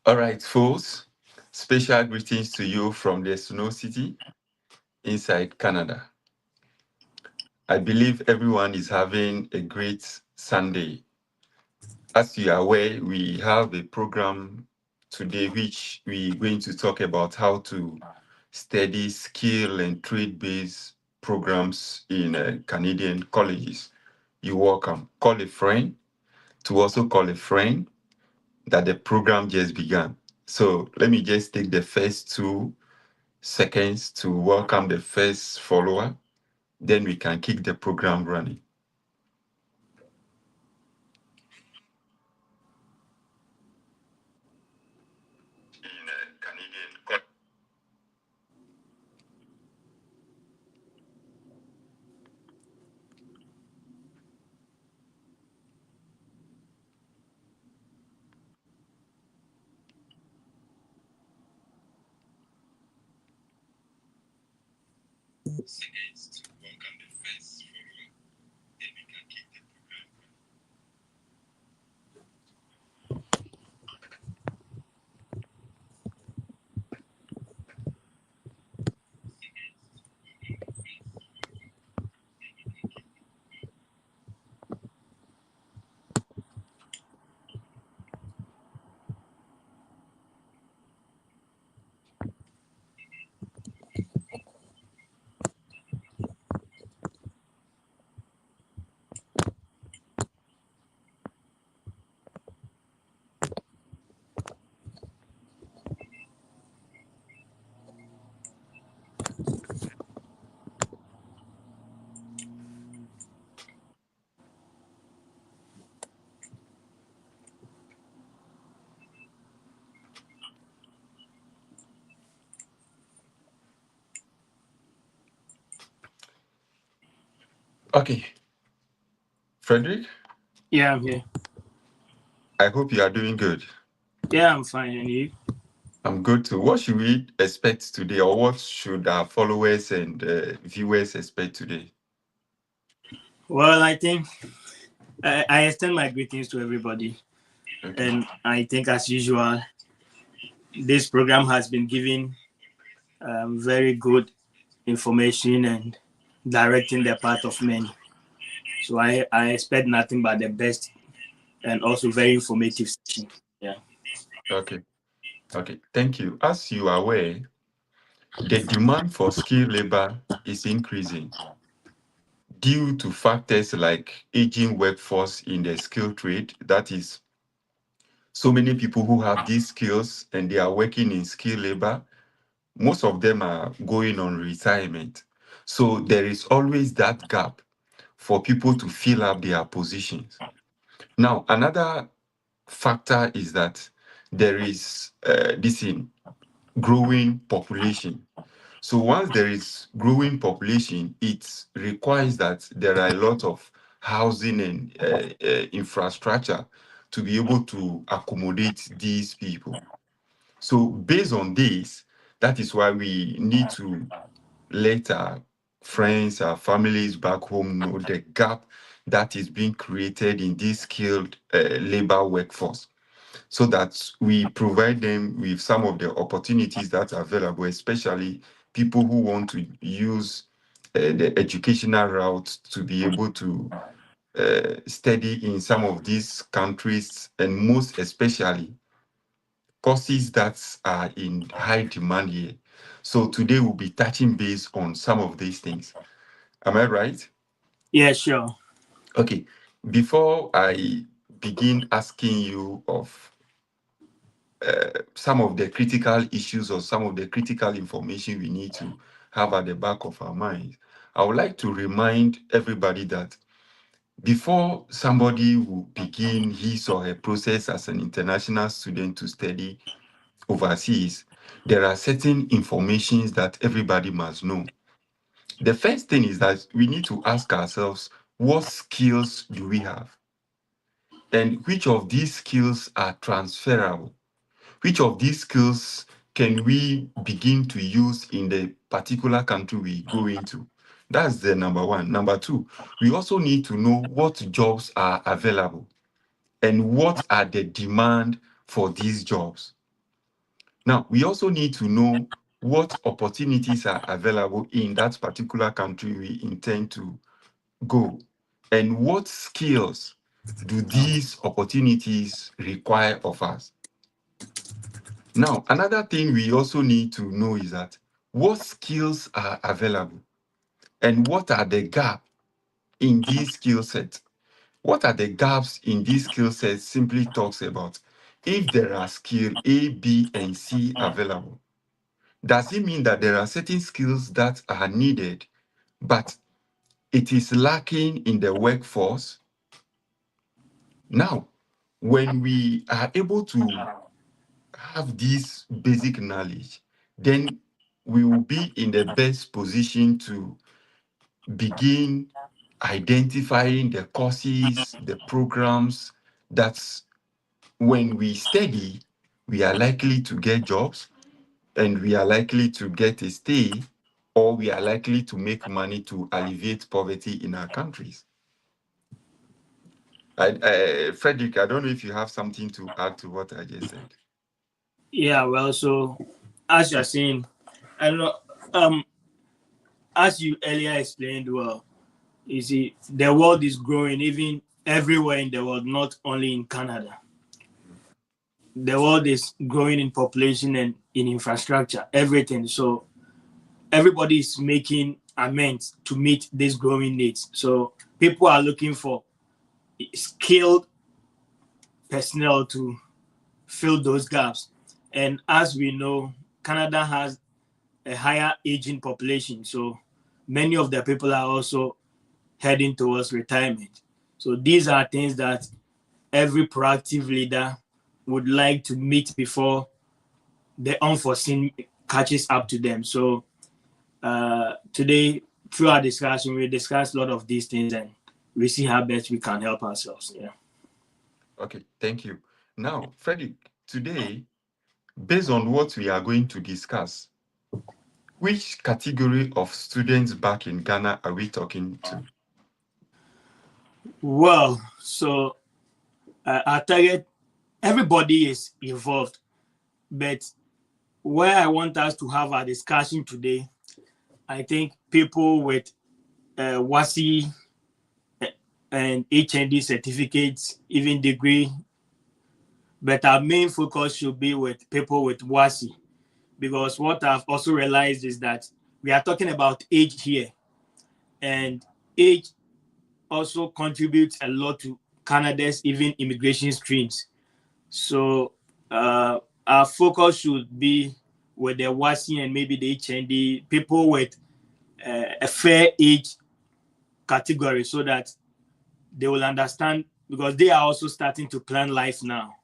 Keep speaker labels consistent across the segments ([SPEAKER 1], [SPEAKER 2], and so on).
[SPEAKER 1] All right, folks. Special greetings to you from the Snow City inside Canada. I believe everyone is having a great Sunday. As you are aware, we have a program today which we're going to talk about how to study skill and trade-based programs in Canadian colleges. You're welcome. Call a friend to also call a friend that the program just began. So let me just take the first 2 seconds to welcome the first follower. Then we can kick the program running. In Canadian. Seconds to welcome the first follower. Then we can kick the program running. Okay, Frederick,
[SPEAKER 2] Yeah, I'm here.
[SPEAKER 1] I hope you are doing good.
[SPEAKER 2] Yeah, I'm fine. And you?
[SPEAKER 1] I'm good too. What should we expect today, or what should our followers and viewers expect today?
[SPEAKER 2] Well, I think I extend my greetings to everybody.
[SPEAKER 1] Okay.
[SPEAKER 2] And I think, as usual, this program has been giving very good information and directing the path of many. So I expect nothing but the best and also very informative session. Yeah.
[SPEAKER 1] Okay. Okay. Thank you. As you are aware, the demand for skilled labor is increasing due to factors like aging workforce in the skilled trade. That is, so many people who have these skills and they are working in skilled labor, most of them are going on retirement. So there is always that gap for people to fill up their positions. Now, another factor is that there is this in growing population. So once there is growing population, it requires that there are a lot of housing and infrastructure to be able to accommodate these people. So based on this, that is why we need to let our friends, our families back home know the gap that is being created in this skilled labor workforce, so that we provide them with some of the opportunities that are available, especially people who want to use the educational route to be able to study in some of these countries, and most especially courses that are in high demand here. So today we'll be touching base on some of these things. Am I right?
[SPEAKER 2] Yeah, sure.
[SPEAKER 1] Okay. Before I begin asking you of some of the critical issues or some of the critical information we need to have at the back of our minds, I would like to remind everybody that before somebody will begin his or her process as an international student to study overseas, there are certain informations that everybody must know. The first thing is that we need to ask ourselves, what skills do we have? And which of these skills are transferable? Which of these skills can we begin to use in the particular country we go into? That's the number one. Number two, we also need to know what jobs are available and what are the demand for these jobs. Now, we also need to know what opportunities are available in that particular country we intend to go, and what skills do these opportunities require of us. Now, another thing we also need to know is that what skills are available and what are the gaps in these skill sets. What are the gaps in these skill sets simply talks about if there are skill A, B, and C available. Does it mean that there are certain skills that are needed, but it is lacking in the workforce? Now, when we are able to have this basic knowledge, then we will be in the best position to begin identifying the courses, the programs that when we study, we are likely to get jobs and we are likely to get a stay, or we are likely to make money to alleviate poverty in our countries. Frederick, I don't know if you have something to add to what I just said.
[SPEAKER 2] Yeah, well, so as you're saying, I don't know, as you earlier explained, well, you see, the world is growing even everywhere in the world, not only in Canada. The world is growing in population and in infrastructure, everything. So everybody is making amends to meet these growing needs. So people are looking for skilled personnel to fill those gaps. And as we know, Canada has a higher aging population. So many of the people are also heading towards retirement. So these are things that every proactive leader would like to meet before the unforeseen catches up to them. So today, through our discussion, we discussed a lot of these things and we see how best we can help ourselves. Yeah.
[SPEAKER 1] Okay, thank you. Now, Frederick, today, based on what we are going to discuss, which category of students back in Ghana are we talking to?
[SPEAKER 2] Well, so our target, everybody is involved, but where I want us to have our discussion today, I think people with WASI and HND certificates, even degree, but our main focus should be with people with WASI, because what I've also realized is that we are talking about age here, and age also contributes a lot to Canada's even immigration streams. So our focus should be with the WASI and maybe the HND, people with a fair age category, so that they will understand, because they are also starting to plan life now.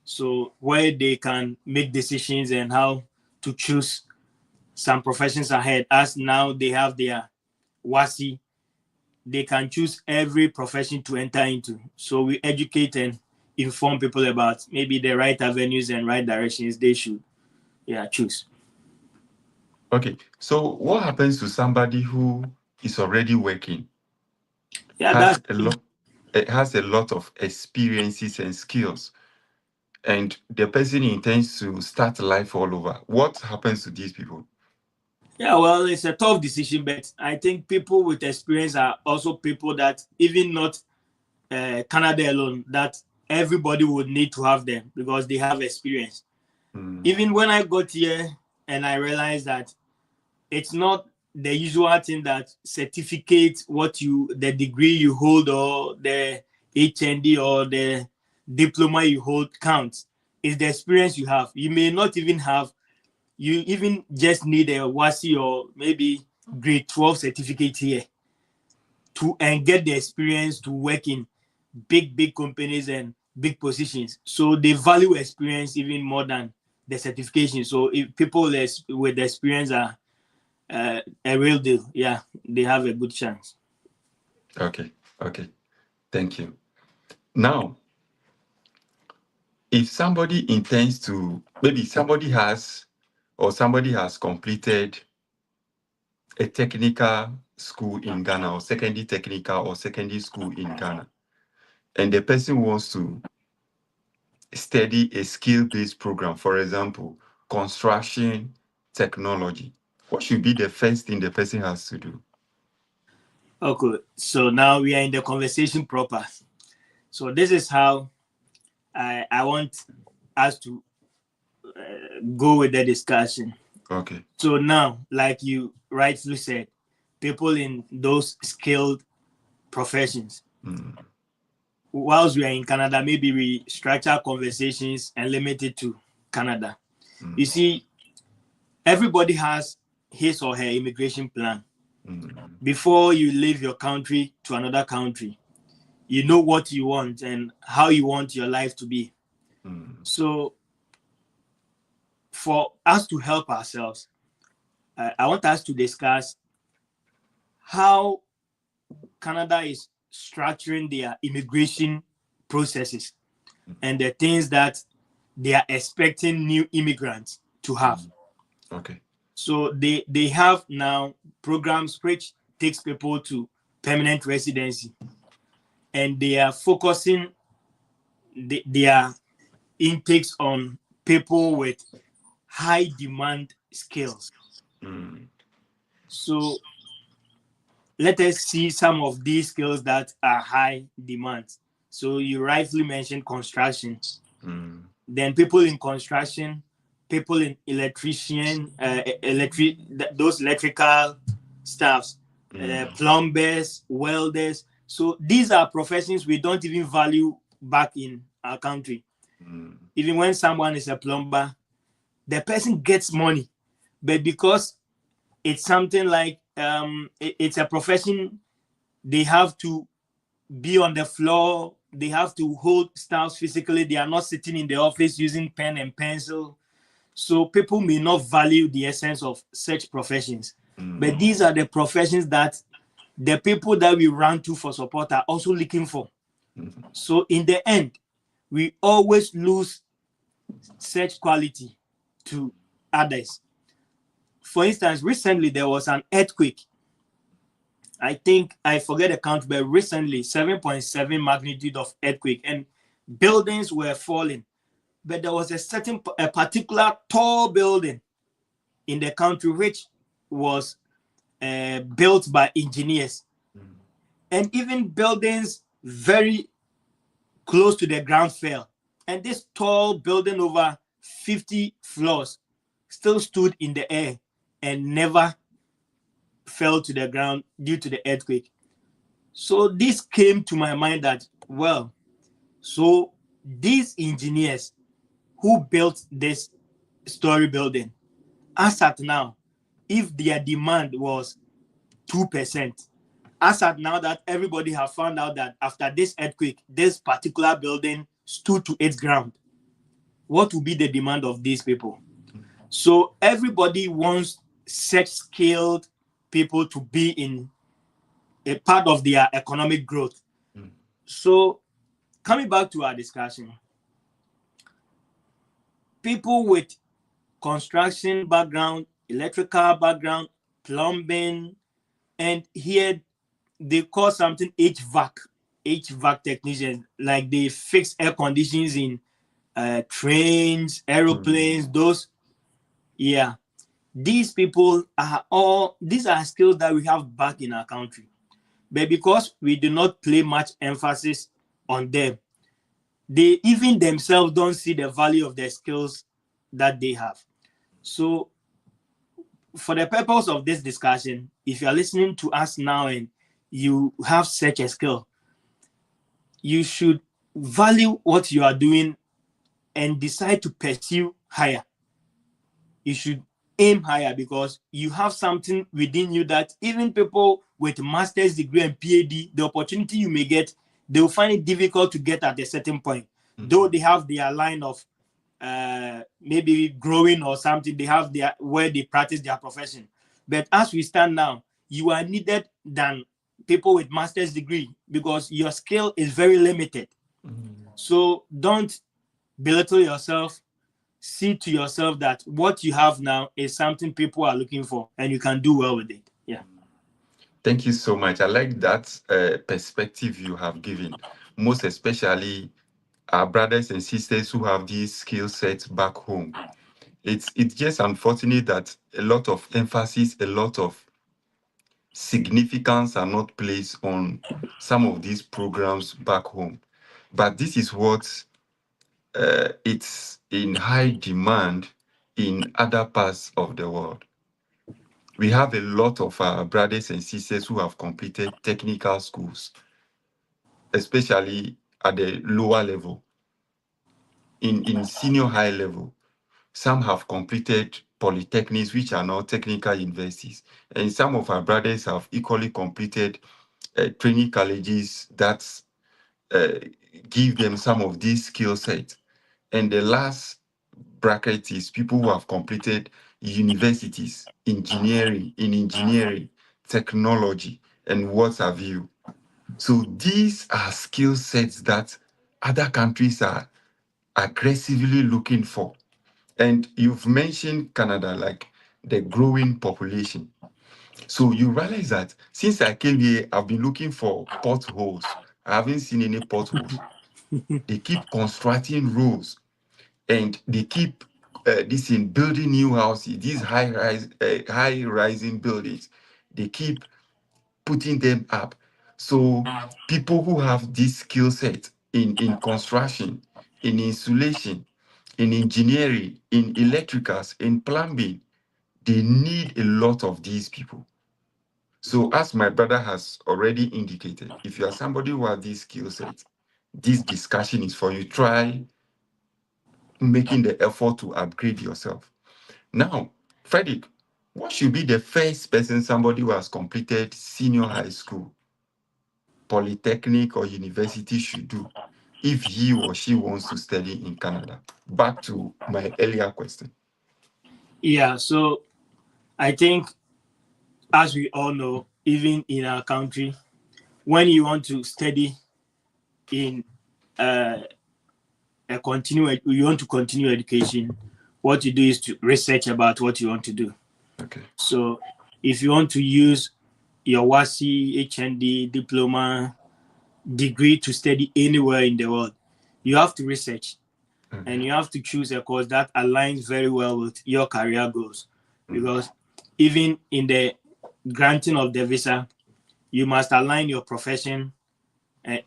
[SPEAKER 2] So where they can make decisions and how to choose some professions ahead, as now they have their WASI, they can choose every profession to enter into. So we educate and inform people about maybe the right avenues and right directions they should choose.
[SPEAKER 1] Okay, so what happens to somebody who is already working,
[SPEAKER 2] Yeah,
[SPEAKER 1] has
[SPEAKER 2] that's
[SPEAKER 1] a lot, has a lot of experiences and skills, and the person intends to start life all over? What happens to these people?
[SPEAKER 2] yeah, well, it's a tough decision, but I think people with experience are also people that even not Canada alone, that everybody would need to have them because they have experience. Even when I got here and I realized that it's not the usual thing that certificate the degree you hold or the HND or the diploma you hold counts. It's the experience you have. You may not even have, you even just need a WASI or maybe grade 12 certificate here to and get the experience to work in big companies and big positions. So they value experience even more than the certification. So if people with the experience are a real deal, yeah, they have a good chance.
[SPEAKER 1] Okay, thank you. Now, if somebody intends to, maybe somebody has completed a technical school in Ghana, or secondary technical or secondary school in Ghana, and the person wants to study a skill-based program, for example, construction technology, what should be the first thing the person has to do?
[SPEAKER 2] Okay, so now we are in the conversation proper. So this is how I want us to go with the discussion.
[SPEAKER 1] Okay.
[SPEAKER 2] So now, like you rightly said, people in those skilled professions, whilst we are in Canada, maybe we structure conversations and limit it to Canada. You see, everybody has his or her immigration plan. Before you leave your country to another country, you know what you want and how you want your life to be. So for us to help ourselves, I want us to discuss how Canada is structuring their immigration processes and the things that they are expecting new immigrants to have.
[SPEAKER 1] Okay.
[SPEAKER 2] So they have now programs which takes people to permanent residency, and they are focusing their intakes on people with high demand skills. So let us see some of these skills that are high demand. So you rightly mentioned construction. Then people in construction, people in electrician, those electrical staffs, plumbers, welders. So these are professions we don't even value back in our country. Even when someone is a plumber, the person gets money, but because it's something like it's a profession, they have to be on the floor, they have to hold staffs physically, they are not sitting in the office using pen and pencil. So people may not value the essence of such professions. But these are the professions that the people that we run to for support are also looking for. So in the end, we always lose such quality to others. For instance, recently there was an earthquake. I think, I forget the count, but recently 7.7 magnitude of earthquake, and buildings were falling. But there was a particular tall building in the country which was built by engineers. And even buildings very close to the ground fell. And this tall building over 50 floors still stood in the air and never fell to the ground due to the earthquake. So this came to my mind that, well, so these engineers who built this story building, as at now, if their demand was 2%, as at now that everybody have found out that after this earthquake, this particular building stood to its ground, what will be the demand of these people? So everybody wants such skilled people to be in a part of their economic growth. So coming back to our discussion, people with construction background, electrical background, plumbing, and here they call something HVAC technicians, like they fix air conditions in trains, aeroplanes, those. Yeah, these people these are skills that we have back in our country. But because we do not play much emphasis on them, they even themselves don't see the value of the skills that they have. So for the purpose of this discussion, if you are listening to us now and you have such a skill, you should value what you are doing and decide to pursue higher. You should aim higher because you have something within you that even people with master's degree and PhD, the opportunity you may get, they will find it difficult to get at a certain point. Though they have their line of maybe growing or something, they have their where they practice their profession. But as we stand now, you are needed than people with master's degree because your skill is very limited. So don't belittle yourself. See to yourself that what you have now is something people are looking for and you can do well with it. Yeah.
[SPEAKER 1] Thank you so much. I like that perspective you have given, most especially our brothers and sisters who have these skill sets back home. It's just unfortunate that a lot of emphasis, a lot of significance are not placed on some of these programs back home. But this is what it's in high demand in other parts of the world. We have a lot of our brothers and sisters who have completed technical schools, especially at the lower level. In senior high level, some have completed polytechnics, which are now technical universities. And some of our brothers have equally completed training colleges that uh, give them some of these skill sets. And the last bracket is people who have completed universities, engineering, technology, and what have you. So these are skill sets that other countries are aggressively looking for. And you've mentioned Canada, like the growing population. So you realize that since I came here, I've been looking for potholes. I haven't seen any potholes. They keep constructing roads and they keep this in building new houses, these high rising buildings. They keep putting them up. So people who have this skill set in construction, in insulation, in engineering, in electricals, in plumbing, they need a lot of these people. So as my brother has already indicated, if you are somebody who has this skill set, this discussion is for you. Try making the effort to upgrade yourself. Now, Frederick, what should be the first person somebody who has completed senior high school, polytechnic, or university should do if he or she wants to study in Canada? Back to my earlier question.
[SPEAKER 2] Yeah, so I think, as we all know, even in our country, when you want to study in uh, you want to continue education, what you do is to research about what you want to do.
[SPEAKER 1] Okay.
[SPEAKER 2] So if you want to use your WASI, HND, diploma, degree to study anywhere in the world, you have to research and you have to choose a course that aligns very well with your career goals. Because even in the granting of the visa, you must align your profession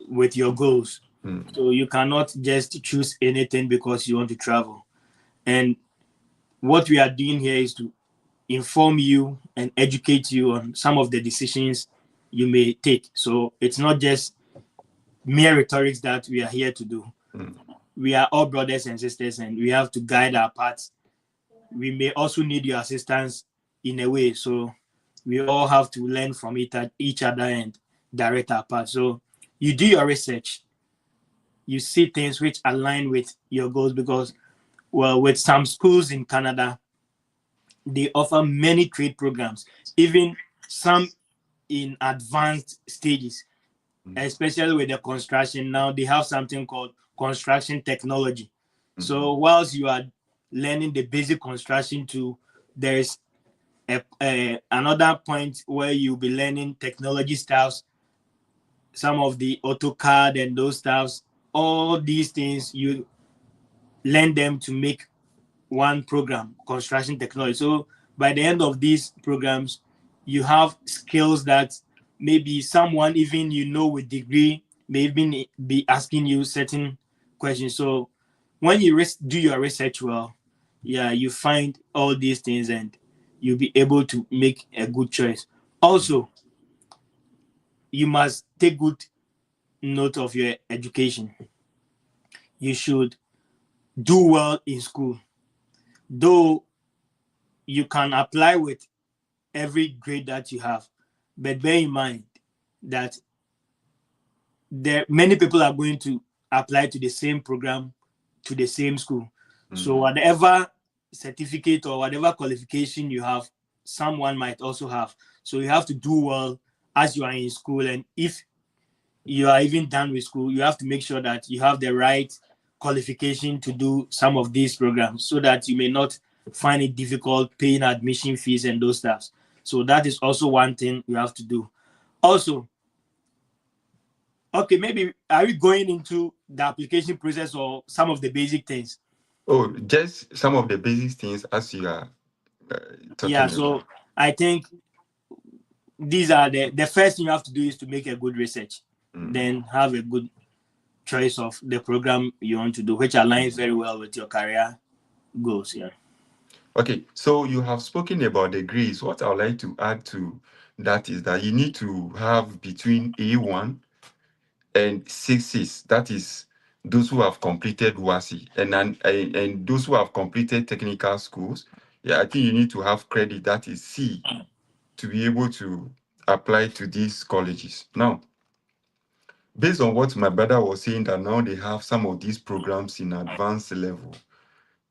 [SPEAKER 2] with your goals. So you cannot just choose anything because you want to travel. And what we are doing here is to inform you and educate you on some of the decisions you may take. So it's not just mere rhetorics that we are here to do. We are all brothers and sisters and we have to guide our paths. We may also need your assistance in a way. So we all have to learn from each other and direct our path. So you do your research. You see things which align with your goals because, well, with some schools in Canada, they offer many trade programs, even some in advanced stages, especially with the construction. Now they have something called construction technology. So whilst you are learning the basic construction too, there's another point where you'll be learning technology styles, some of the AutoCAD and those styles. All these things you learn them to make one program, construction technology. So by the end of these programs, you have skills that maybe someone even with degree may even be asking you certain questions. So when you do your research well, yeah, you find all these things and you'll be able to make a good choice. Also, you must take good note of your education. You should do well in school. Though you can apply with every grade that you have, but bear in mind that many people are going to apply to the same program, to the same school. So whatever certificate or whatever qualification you have, someone might also have. So you have to do well as you are in school. And if you are even done with school, you have to make sure that you have the right qualification to do some of these programs so that you may not find it difficult paying admission fees and those stuff. So that is also one thing you have to do. Also, okay, maybe are we going into the application process or some of the basic things?
[SPEAKER 1] Oh, just some of the basic things as you are
[SPEAKER 2] Yeah,
[SPEAKER 1] talking about.
[SPEAKER 2] so I think these are the first thing you have to do is to make a good research,
[SPEAKER 1] Mm.
[SPEAKER 2] then have a good choice of the program you want to do, which aligns very well with your career goals. Yeah.
[SPEAKER 1] Okay, so you have spoken about degrees. What I would like to add to that is that you need to have between A1 and 6 That is those who have completed WASI and those who have completed technical schools. Yeah, I think you need to have credit that is C to be able to apply to these colleges. Now, based on what my brother was saying, that now they have some of these programs in advanced level.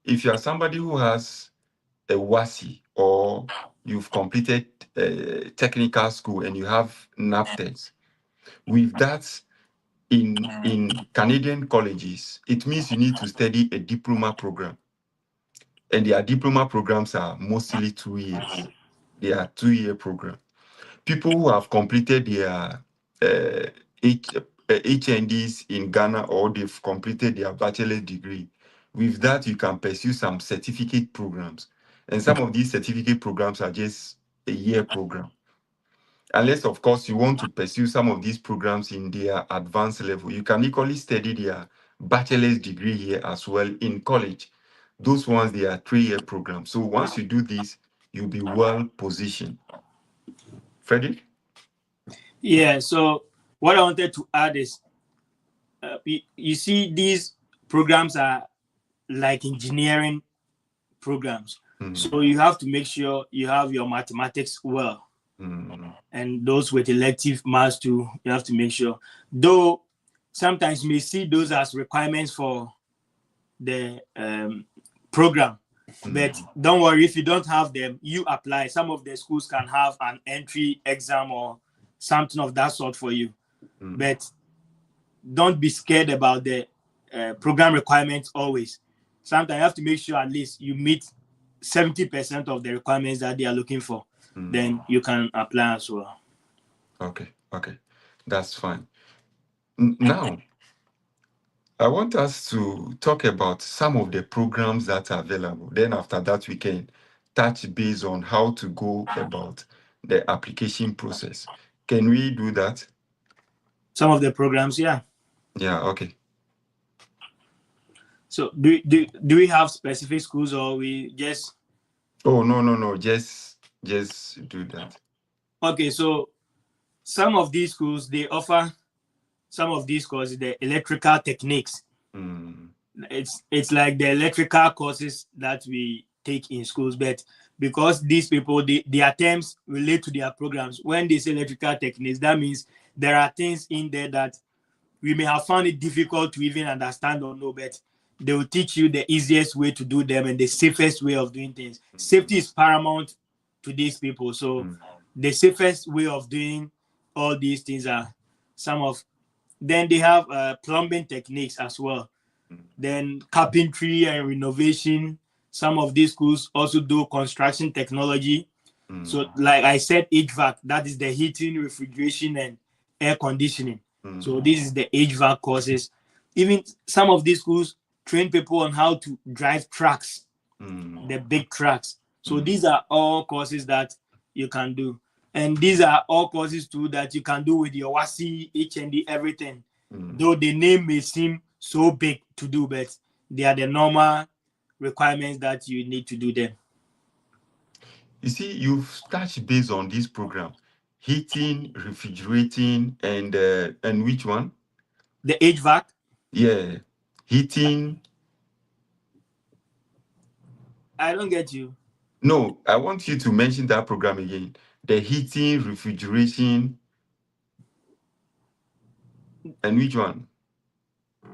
[SPEAKER 1] If you are somebody who has a WASI or you've completed technical school and you have NAPTES, with that in Canadian colleges, it means you need to study a diploma program. And their diploma programs are mostly 2 years. They are 2 year programs. People who have completed their HNDs in Ghana or they've completed their bachelor's degree, with that, you can pursue some certificate programs. And some of these certificate programs are just a year program. Unless, of course, you want to pursue some of these programs in their advanced level, you can equally study their bachelor's degree here as well in college. Those ones, they are 3 year programs. So once you do this, you'll be well positioned. Freddie?
[SPEAKER 2] Yeah. So what I wanted to add is, you see, these programs are like engineering programs.
[SPEAKER 1] Mm,
[SPEAKER 2] So you have to make sure you have your mathematics well,
[SPEAKER 1] mm,
[SPEAKER 2] and those with elective maths too. You have to make sure. Though sometimes you may see those as requirements for the program, but
[SPEAKER 1] mm,
[SPEAKER 2] don't worry, if you don't have them, you apply. Some of the schools can have an entry exam or something of that sort for you,
[SPEAKER 1] mm.
[SPEAKER 2] but don't be scared about the program requirements always. Sometimes you have to make sure at least you meet 70% of the requirements that they are looking for.
[SPEAKER 1] Mm.
[SPEAKER 2] Then you can apply as well.
[SPEAKER 1] Okay, okay, that's fine. Now, I want us to talk about some of the programs that are available. Then after that, we can touch base on how to go about the application process. Can we do that?
[SPEAKER 2] Some of the programs, yeah.
[SPEAKER 1] Yeah, okay.
[SPEAKER 2] So do we have specific schools, or we just
[SPEAKER 1] Oh, no, no, no. Just do that.
[SPEAKER 2] okay? So some of these schools, they offer some of these courses, the electrical techniques.
[SPEAKER 1] Mm,
[SPEAKER 2] It's like the electrical courses that we take in schools, but because these people, their terms relate to their programs. When they say electrical techniques, that means there are things in there that we may have found it difficult to even understand or know, but they will teach you the easiest way to do them and the safest way of doing things.
[SPEAKER 1] mm,
[SPEAKER 2] Safety is paramount to these people. So
[SPEAKER 1] mm,
[SPEAKER 2] the safest way of doing all these things are some of, then they have plumbing techniques as well.
[SPEAKER 1] mm,
[SPEAKER 2] Then carpentry and renovation. Some of these schools also do construction technology. So,
[SPEAKER 1] mm,
[SPEAKER 2] like I said, HVAC, that is the heating, refrigeration, and air conditioning. So,
[SPEAKER 1] mm,
[SPEAKER 2] this is the HVAC courses. Even some of these schools train people on how to drive trucks,
[SPEAKER 1] mm,
[SPEAKER 2] the big trucks. So,
[SPEAKER 1] mm,
[SPEAKER 2] these are all courses that you can do. And these are all courses too that you can do with your WASI, HND, everything.
[SPEAKER 1] mm.
[SPEAKER 2] Though the name may seem so big to do, but they are the normal requirements that you need to do them.
[SPEAKER 1] You see, you've touched base on this program, heating, refrigerating, and which one?
[SPEAKER 2] The HVAC,
[SPEAKER 1] Yeah, heating.
[SPEAKER 2] I don't get you.
[SPEAKER 1] No, I want you to mention that program again. The heating, refrigeration, and which one?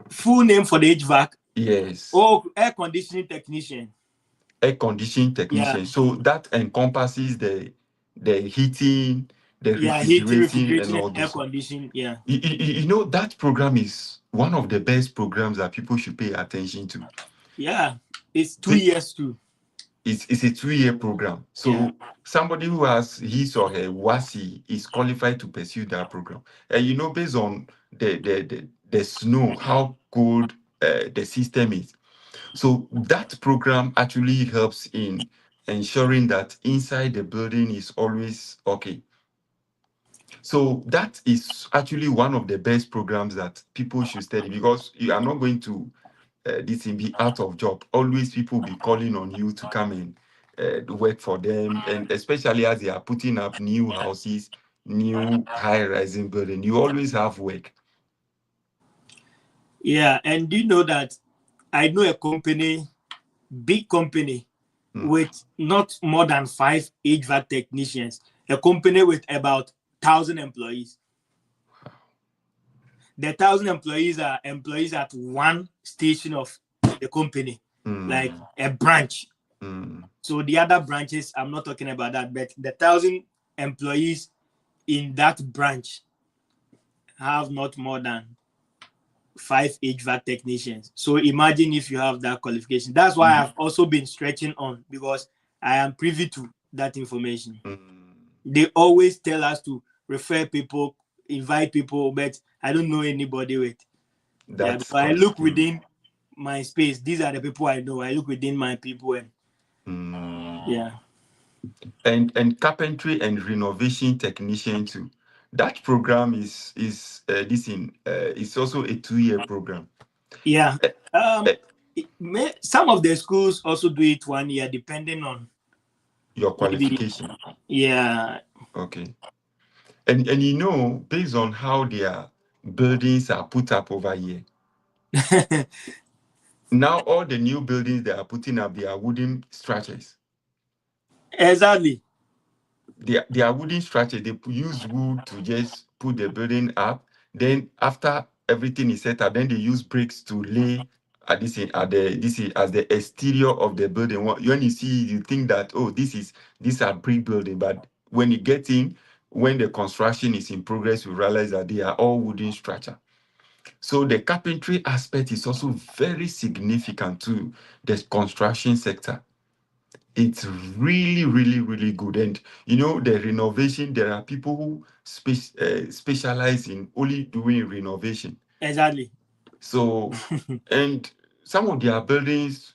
[SPEAKER 2] Full name for the HVAC.
[SPEAKER 1] Yes,
[SPEAKER 2] Oh, air conditioning technician.
[SPEAKER 1] air conditioning
[SPEAKER 2] Yeah,
[SPEAKER 1] technician. So that encompasses the heating, the
[SPEAKER 2] yeah, heating,
[SPEAKER 1] refrigerating, and
[SPEAKER 2] refrigerating, and
[SPEAKER 1] all
[SPEAKER 2] air
[SPEAKER 1] those.
[SPEAKER 2] conditioning. Yeah,
[SPEAKER 1] You know that program is one of the best programs that people should pay attention to.
[SPEAKER 2] yeah. It's 2 years
[SPEAKER 1] See,
[SPEAKER 2] too.
[SPEAKER 1] it's a 2 year program.
[SPEAKER 2] Yeah,
[SPEAKER 1] So somebody who has his or her WASI is qualified to pursue that program. And you know, based on the snow, how cold the system is. So that program actually helps in ensuring that inside the building is always okay. So that is actually one of the best programs that people should study, because you are not going to this thing be out of job. Always people be calling on you to come and work for them, and especially as they are putting up new houses, new high-rising building, you always have work.
[SPEAKER 2] Yeah, and do you know that I know a company, big company, with not more than 5 HVAC technicians, a company with about 1,000 employees. The 1,000 employees are employees at one station of the company, like a branch. So the other branches, I'm not talking about that, but the 1,000 employees in that branch have not more than 5 HVAC technicians. So imagine if you have that qualification. That's why I've also been stretching on, because I am privy to that information. They always tell us to refer people, invite people, but I don't know anybody with. Yeah, but I look within my space. These are the people I know. I look within my people, and yeah.
[SPEAKER 1] And carpentry and renovation technician too. That program is it's also a 2-year program.
[SPEAKER 2] Yeah. Some of the schools also do it 1 year, depending on
[SPEAKER 1] your qualification.
[SPEAKER 2] Maybe, yeah.
[SPEAKER 1] Okay. And you know, based on how their buildings are put up over here, now all the new buildings they are putting up, they are wooden structures.
[SPEAKER 2] Exactly.
[SPEAKER 1] They are wooden structures. They use wood to just put the building up. Then after everything is set up, then they use bricks to lay at this as the exterior of the building. When you see, you think that, oh, these are brick building, but when you get in, when the construction is in progress, you realize that they are all wooden structure. So the carpentry aspect is also very significant to the construction sector. It's really, really, really good. And you know, the renovation, there are people who specialize in only doing renovation.
[SPEAKER 2] Exactly.
[SPEAKER 1] So, and some of their buildings,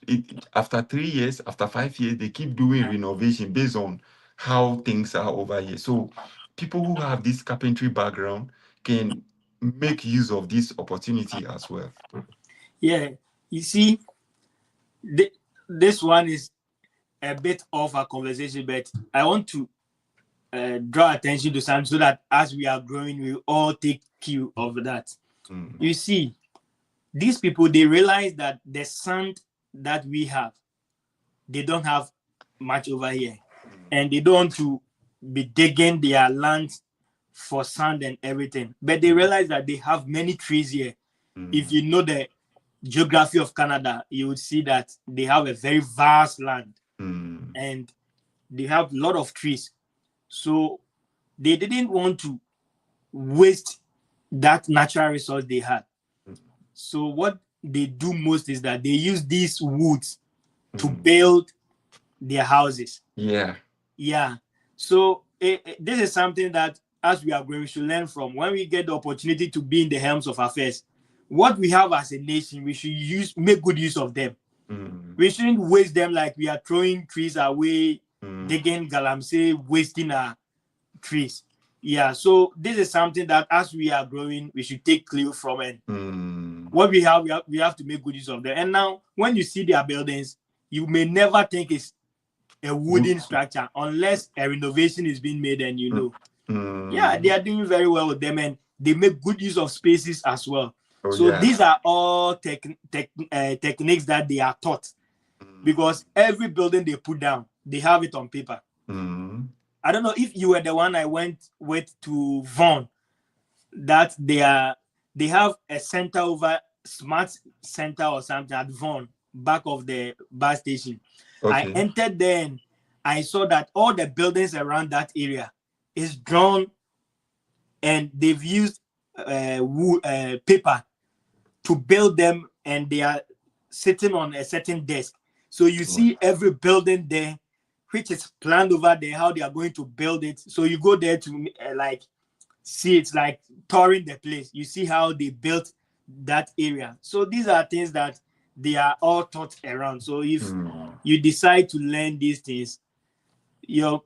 [SPEAKER 1] after 3 years, after 5 years, they keep doing renovation based on how things are over here. So, people who have this carpentry background can make use of this opportunity as well.
[SPEAKER 2] Yeah, you see, this one is a bit of a conversation, but I want to draw attention to something so that as we are growing, we all take cue of that. You see, these people, they realize that the sand that we have, they don't have much over here, and they don't want to be digging their land for sand and everything, but they realize that they have many trees here. If you know the geography of Canada, you would see that they have a very vast land, and they have a lot of trees. So they didn't want to waste that natural resource they had. So what they do most is that they use these woods to build their houses.
[SPEAKER 1] Yeah.
[SPEAKER 2] So this is something that, as we are going, we should learn from. When we get the opportunity to be in the helms of affairs, what we have as a nation, we should make good use of them. We shouldn't waste them like we are throwing trees away, digging galamsey, wasting our trees. Yeah, so this is something that, as we are growing, we should take clue from it. What we have to make good use of them. And now, when you see their buildings, you may never think it's a wooden structure unless a renovation is being made, and you know. Yeah, they are doing very well with them, and they make good use of spaces as well. These are all techniques that they are taught, because every building they put down, they have it on paper. I don't know if you were the one I went with to Vaughan, that they have a center over smart center or something at Vaughan, back of the bus station. Okay. I entered there and I saw that all the buildings around that area is drawn, and they've used paper to build them, and they are sitting on a certain desk. So you see every building there, which is planned over there, how they are going to build it. So you go there to see it's like touring the place. You see how they built that area. So these are things that they are all taught around. So if you decide to learn these things, your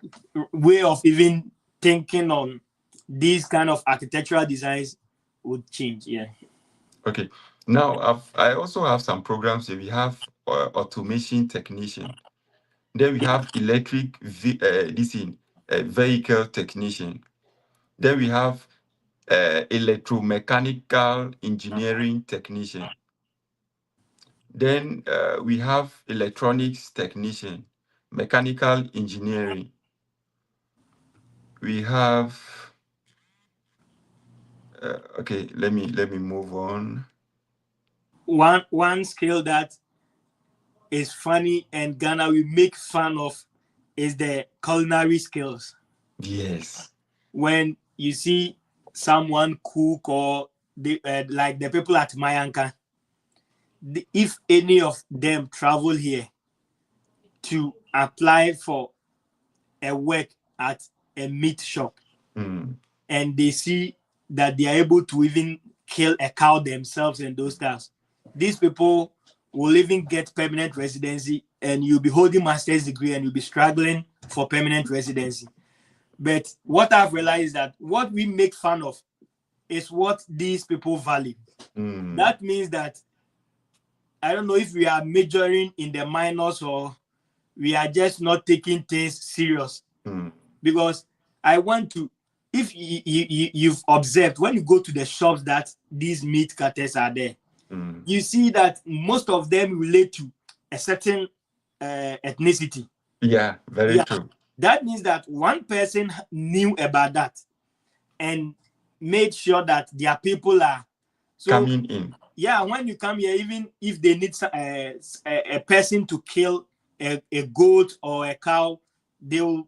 [SPEAKER 2] way of even thinking on these kind of architectural designs would change. Yeah.
[SPEAKER 1] Okay. Now, I also have some programs here. We have automation technician. Then we have electric vehicle technician. Then we have electromechanical engineering technician. Then we have electronics technician, mechanical engineering. We have okay. Let me move on.
[SPEAKER 2] One skill that is funny and Ghana we make fun of is the culinary skills.
[SPEAKER 1] Yes.
[SPEAKER 2] When you see someone cook or like the people at Mayanka, if any of them travel here to apply for a work at a meat shop and they see that they are able to even kill a cow themselves and those stuff, these people will even get permanent residency and you'll be holding master's degree and you'll be struggling for permanent residency. But what I've realized is that what we make fun of is what these people value. That means that I don't know if we are majoring in the minors or we are just not taking things serious. Because I want to, if you've observed, when you go to the shops that these meat cutters are there, you see that most of them relate to a certain ethnicity.
[SPEAKER 1] Yeah, very true.
[SPEAKER 2] That means that one person knew about that and made sure that their people are
[SPEAKER 1] coming in.
[SPEAKER 2] Yeah, when you come here, even if they need a person to kill a goat or a cow, they will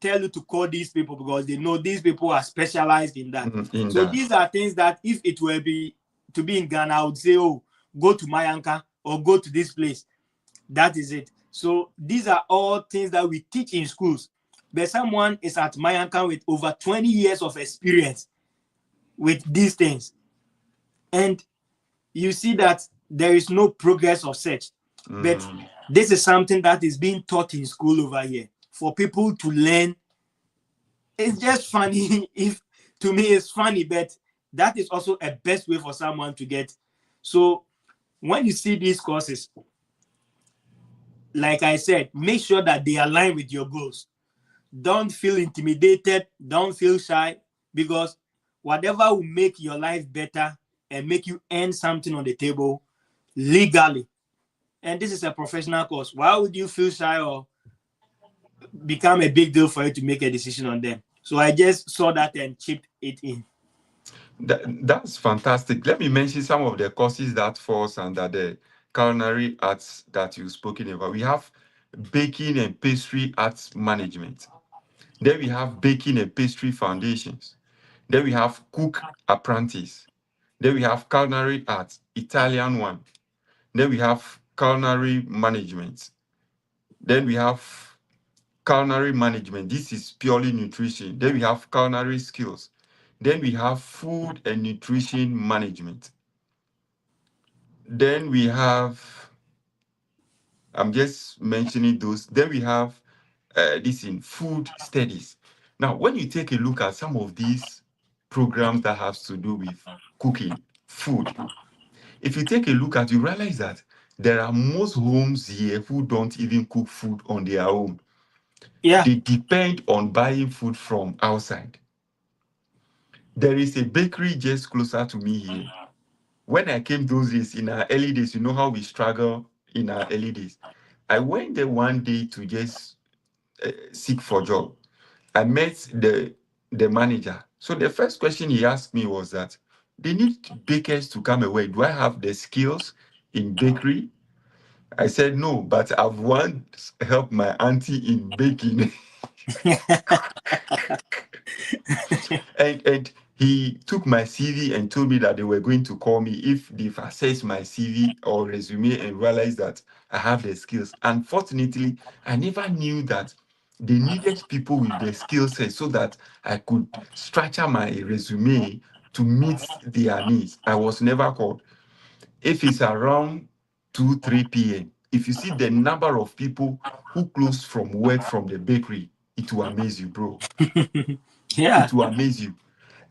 [SPEAKER 2] tell you to call these people because they know these people are specialized in that. These are things that if it were to be in Ghana, I would say, oh, go to Mayanka or go to this place. That is it. So these are all things that we teach in schools. But someone is at Mayanka with over 20 years of experience with these things. And you see that there is no progress of such. But this is something that is being taught in school over here for people to learn. It's just funny. To me, it's funny, but that is also a best way for someone to get. So when you see these courses, like I said, make sure that they align with your goals. Don't feel intimidated. Don't feel shy, because whatever will make your life better and make you earn something on the table legally. And this is a professional course. Why would you feel shy or become a big deal for you to make a decision on them? So I just saw that and chipped it in.
[SPEAKER 1] That's fantastic. Let me mention some of the courses that falls under the culinary arts that you've spoken about. We have baking and pastry arts management. Then we have baking and pastry foundations. Then we have cook apprentice. Then we have culinary arts, Italian one. Then we have culinary management. Then we have culinary management. This is purely nutrition. Then we have culinary skills. Then we have food and nutrition management. Then we have, I'm just mentioning those. Then we have this in food studies. Now, when you take a look at some of these programs that have to do with cooking, food, if you take a look at, you realize that there are most homes here who don't even cook food on their own.
[SPEAKER 2] Yeah.
[SPEAKER 1] They depend on buying food from outside. There is a bakery just closer to me here. When I came those days, in our early days, you know how we struggle in our early days. I went there one day to just seek for a job. I met the manager. So the first question he asked me was that they need bakers to come away. Do I have the skills in bakery? I said no, but I've once helped my auntie in baking. and he took my CV and told me that they were going to call me if they've assessed my CV or resume and realized that I have the skills. Unfortunately, I never knew that they needed people with the skill set so that I could structure my resume to meet their needs. I was never called. If it's around 2, 3 p.m., if you see the number of people who close from work from the bakery, it will amaze you, bro.
[SPEAKER 2] Yeah.
[SPEAKER 1] It will amaze you.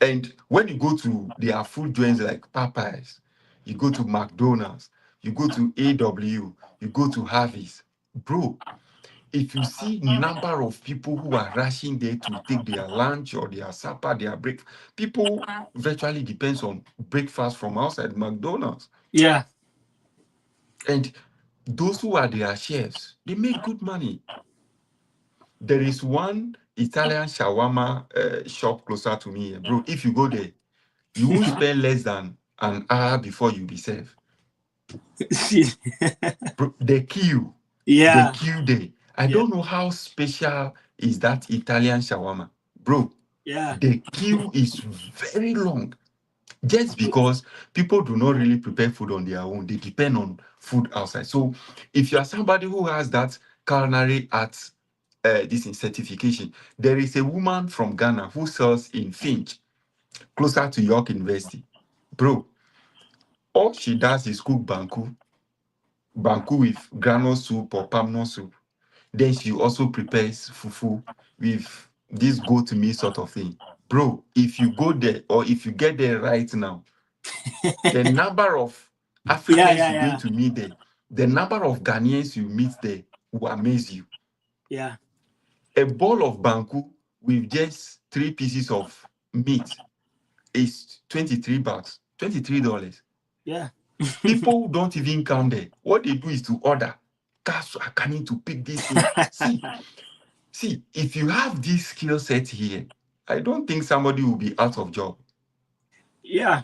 [SPEAKER 1] And when you go to their food joints like Popeyes, you go to McDonald's, you go to AW, you go to Harvey's, bro, if you see number of people who are rushing there to take their lunch or their supper, their break, people virtually depends on breakfast from outside McDonald's.
[SPEAKER 2] Yeah.
[SPEAKER 1] And those who are their chefs, they make good money. There is one Italian shawarma shop closer to me, bro. If you go there, you won't spend less than an hour before you be served. Bro, the queue
[SPEAKER 2] Yeah.
[SPEAKER 1] there. I
[SPEAKER 2] Yeah.
[SPEAKER 1] don't know how special is that Italian shawarma, bro.
[SPEAKER 2] Yeah.
[SPEAKER 1] The queue is very long. Just because people do not really prepare food on their own, they depend on food outside. So, if you are somebody who has that culinary arts, this in certification, there is a woman from Ghana who sells in Finch, closer to York University, bro. All she does is cook banku with granule soup or palm soup. Then she also prepares fufu with this goat meat sort of thing. Bro, if you go there or if you get there right now, the number of Africans
[SPEAKER 2] Yeah.
[SPEAKER 1] you're going to meet there, the number of Ghanaians you meet there will amaze you.
[SPEAKER 2] Yeah.
[SPEAKER 1] A bowl of banku with just 3 pieces of meat is 23 bucks, $23.
[SPEAKER 2] Yeah.
[SPEAKER 1] People don't even count there. What they do is to order. Cars are coming to pick this thing. See, if you have this skill set here, I don't think somebody will be out of job.
[SPEAKER 2] Yeah.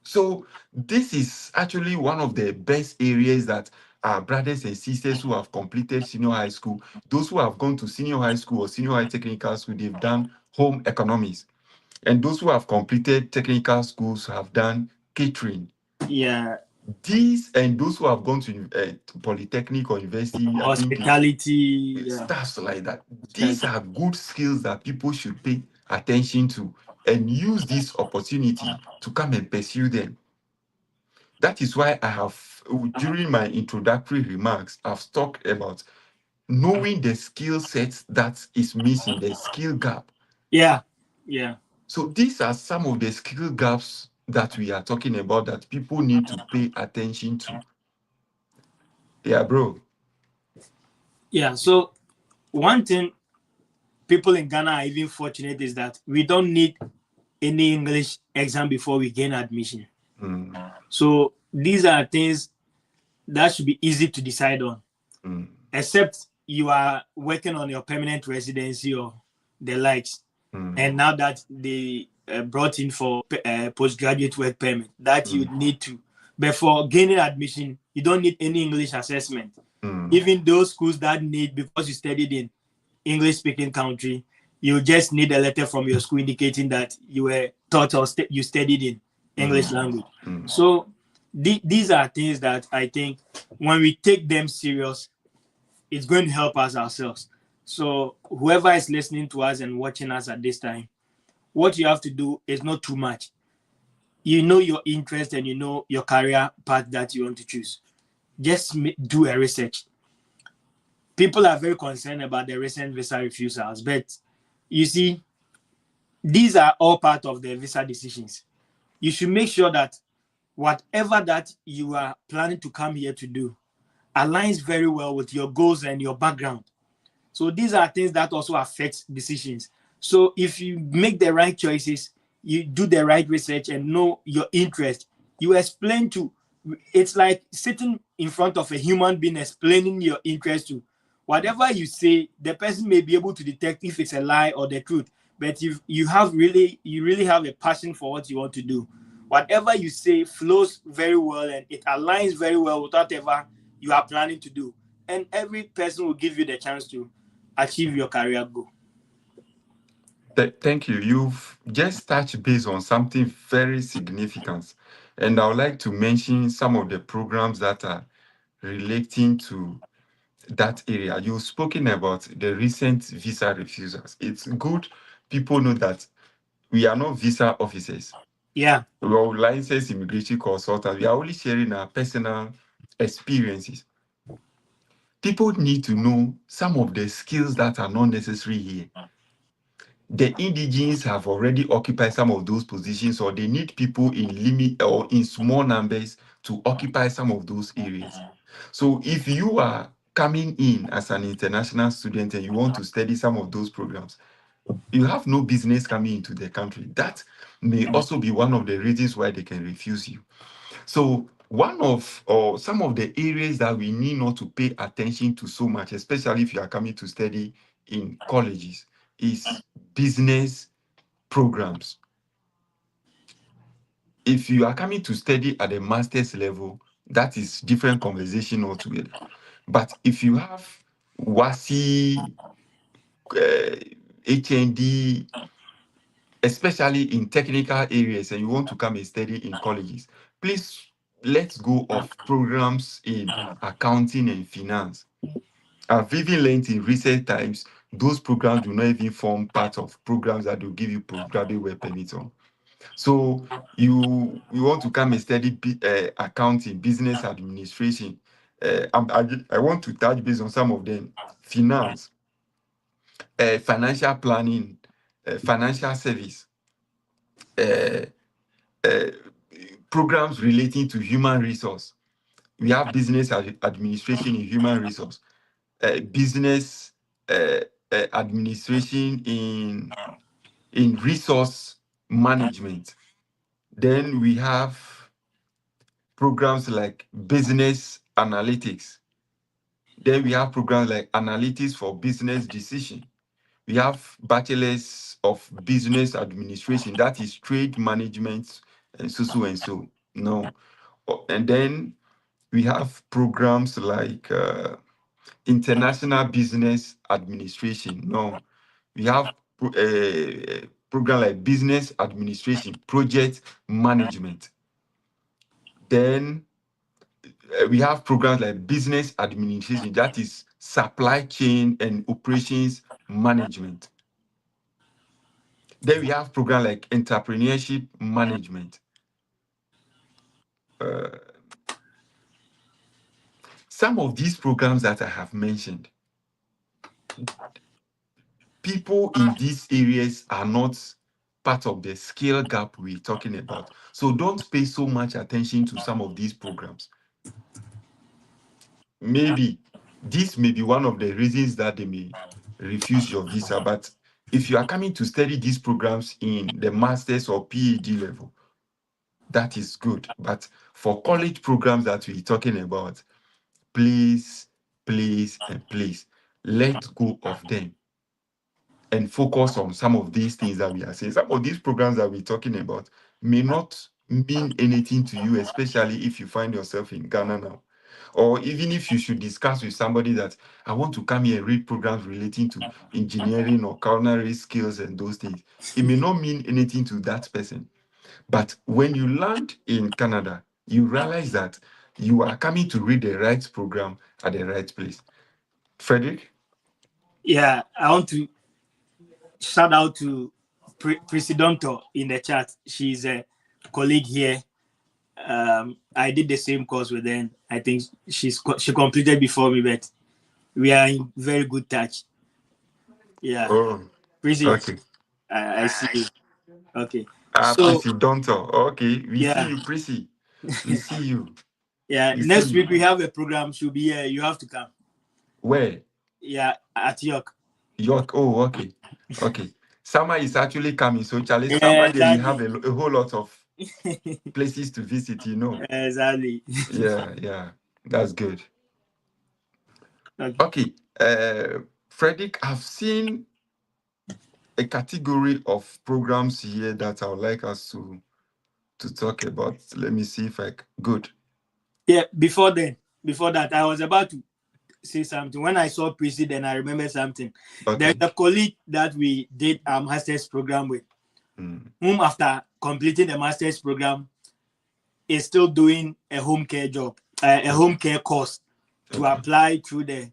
[SPEAKER 1] So this is actually one of the best areas that our brothers and sisters who have completed senior high school, those who have gone to senior high school or senior high technical school, they've done home economics. And those who have completed technical schools have done catering.
[SPEAKER 2] Yeah.
[SPEAKER 1] These and those who have gone to polytechnic or university, I think
[SPEAKER 2] Hospitality. Yeah.
[SPEAKER 1] stuff like that. These are good skills that people should pay attention to and use this opportunity to come and pursue them. That is why I have, during my introductory remarks, I've talked about knowing the skill set that is missing, the skill gap.
[SPEAKER 2] Yeah. Yeah.
[SPEAKER 1] So these are some of the skill gaps that we are talking about that people need to pay attention to. Yeah, bro.
[SPEAKER 2] Yeah. So one thing people in Ghana are even fortunate is that we don't need any English exam before we gain admission. So these are things that should be easy to decide on, except you are working on your permanent residency or the likes. And now that they brought in for postgraduate work permit, that you need to. But for gaining admission, you don't need any English assessment. Even those schools that need, because you studied in English-speaking country, you just need a letter from your school indicating that you were taught or you studied in English language. So these are things that I think when we take them serious, it's going to help us ourselves. So whoever is listening to us and watching us at this time, what you have to do is not too much. You know your interest and you know your career path that you want to choose. Just do a research. People are very concerned about the recent visa refusals, but you see, these are all part of the visa decisions. You should make sure that whatever that you are planning to come here to do aligns very well with your goals and your background. So these are things that also affect decisions. So if you make the right choices, you do the right research and know your interest, you explain to, it's like sitting in front of a human being explaining your interest to. Whatever you say, the person may be able to detect if it's a lie or the truth. But if you really have a passion for what you want to do, whatever you say flows very well and it aligns very well with whatever you are planning to do. And every person will give you the chance to achieve your career goal.
[SPEAKER 1] Thank you. You've just touched base on something very significant. And I would like to mention some of the programs that are relating to that area. You've spoken about the recent visa refusals. It's good people know that we are not visa officers.
[SPEAKER 2] Yeah.
[SPEAKER 1] We are licensed immigration consultants. We are only sharing our personal experiences. People need to know some of the skills that are not necessary here. The indigenes have already occupied some of those positions, or they need people in limit or in small numbers to occupy some of those areas. So if you are coming in as an international student and you want to study some of those programs, you have no business coming into the country. That may also be one of the reasons why they can refuse you. So one of or some of the areas that we need not to pay attention to so much, especially if you are coming to study in colleges, is business programs. If you are coming to study at the master's level, that is different conversation altogether. But if you have WASI, HND, especially in technical areas, and you want to come and study in colleges, please let's go of programs in accounting and finance. I've even learned in recent times, those programs do not even form part of programs that will give you postgraduate work permit on. So you want to come and study accounting, business administration. I want to touch base on some of them: finance, financial planning, financial service, uh, uh, programs relating to human resource. We have business administration in human resource, business administration in resource management. Then we have programs like business analytics. Then we have programs like analytics for business decision. We have bachelors of business administration, that is trade management and so and so. No. And then we have programs like international business administration. No. We have program like business administration, project management. Then we have programs like business administration, that is supply chain and operations management. Then we have programs like entrepreneurship management. Some of these programs that I have mentioned, people in these areas are not part of the skill gap we're talking about. So don't pay so much attention to some of these programs. Maybe this may be one of the reasons that they may refuse your visa, but if you are coming to study these programs in the master's or PhD level, that is good. But for college programs that we're talking about, please, please, and please, let go of them and focus on some of these things that we are saying. Some of these programs that we're talking about may not mean anything to you, especially if you find yourself in Ghana now. Or even if you should discuss with somebody that I want to come here and read programs relating to engineering or culinary skills and those things, it may not mean anything to that person. But when you land in Canada, you realize that you are coming to read the right program at the right place. Frederick?
[SPEAKER 2] Yeah, I want to shout out to Presidonto in the chat. She's a colleague here. I did the same course with her. I think she completed before me, but we are in very good touch. Yeah.
[SPEAKER 1] Oh,
[SPEAKER 2] Prissy,
[SPEAKER 1] okay.
[SPEAKER 2] I see you. Okay.
[SPEAKER 1] Prissy Donto. Okay, we
[SPEAKER 2] Yeah.
[SPEAKER 1] see you, Prissy. We see you.
[SPEAKER 2] Yeah.
[SPEAKER 1] We
[SPEAKER 2] Next
[SPEAKER 1] see
[SPEAKER 2] week
[SPEAKER 1] you.
[SPEAKER 2] we have a program. She'll be here. You have to come.
[SPEAKER 1] Where?
[SPEAKER 2] Yeah, at York.
[SPEAKER 1] York. Oh, okay. Okay. Summer is actually coming. So, Charlie,
[SPEAKER 2] Yeah,
[SPEAKER 1] summer there we
[SPEAKER 2] exactly.
[SPEAKER 1] have a whole lot of places to visit, you know.
[SPEAKER 2] Exactly.
[SPEAKER 1] Yeah. That's good.
[SPEAKER 2] Okay.
[SPEAKER 1] Okay. Frederick, I've seen a category of programs here that I would like us to talk about. Let me see if good.
[SPEAKER 2] Yeah, before that, I was about to say something. When I saw Prissy, then I remember something.
[SPEAKER 1] Okay.
[SPEAKER 2] There's a colleague that we did our master's program with, whom after completing the master's program is still doing a home care job, a home care course to apply through the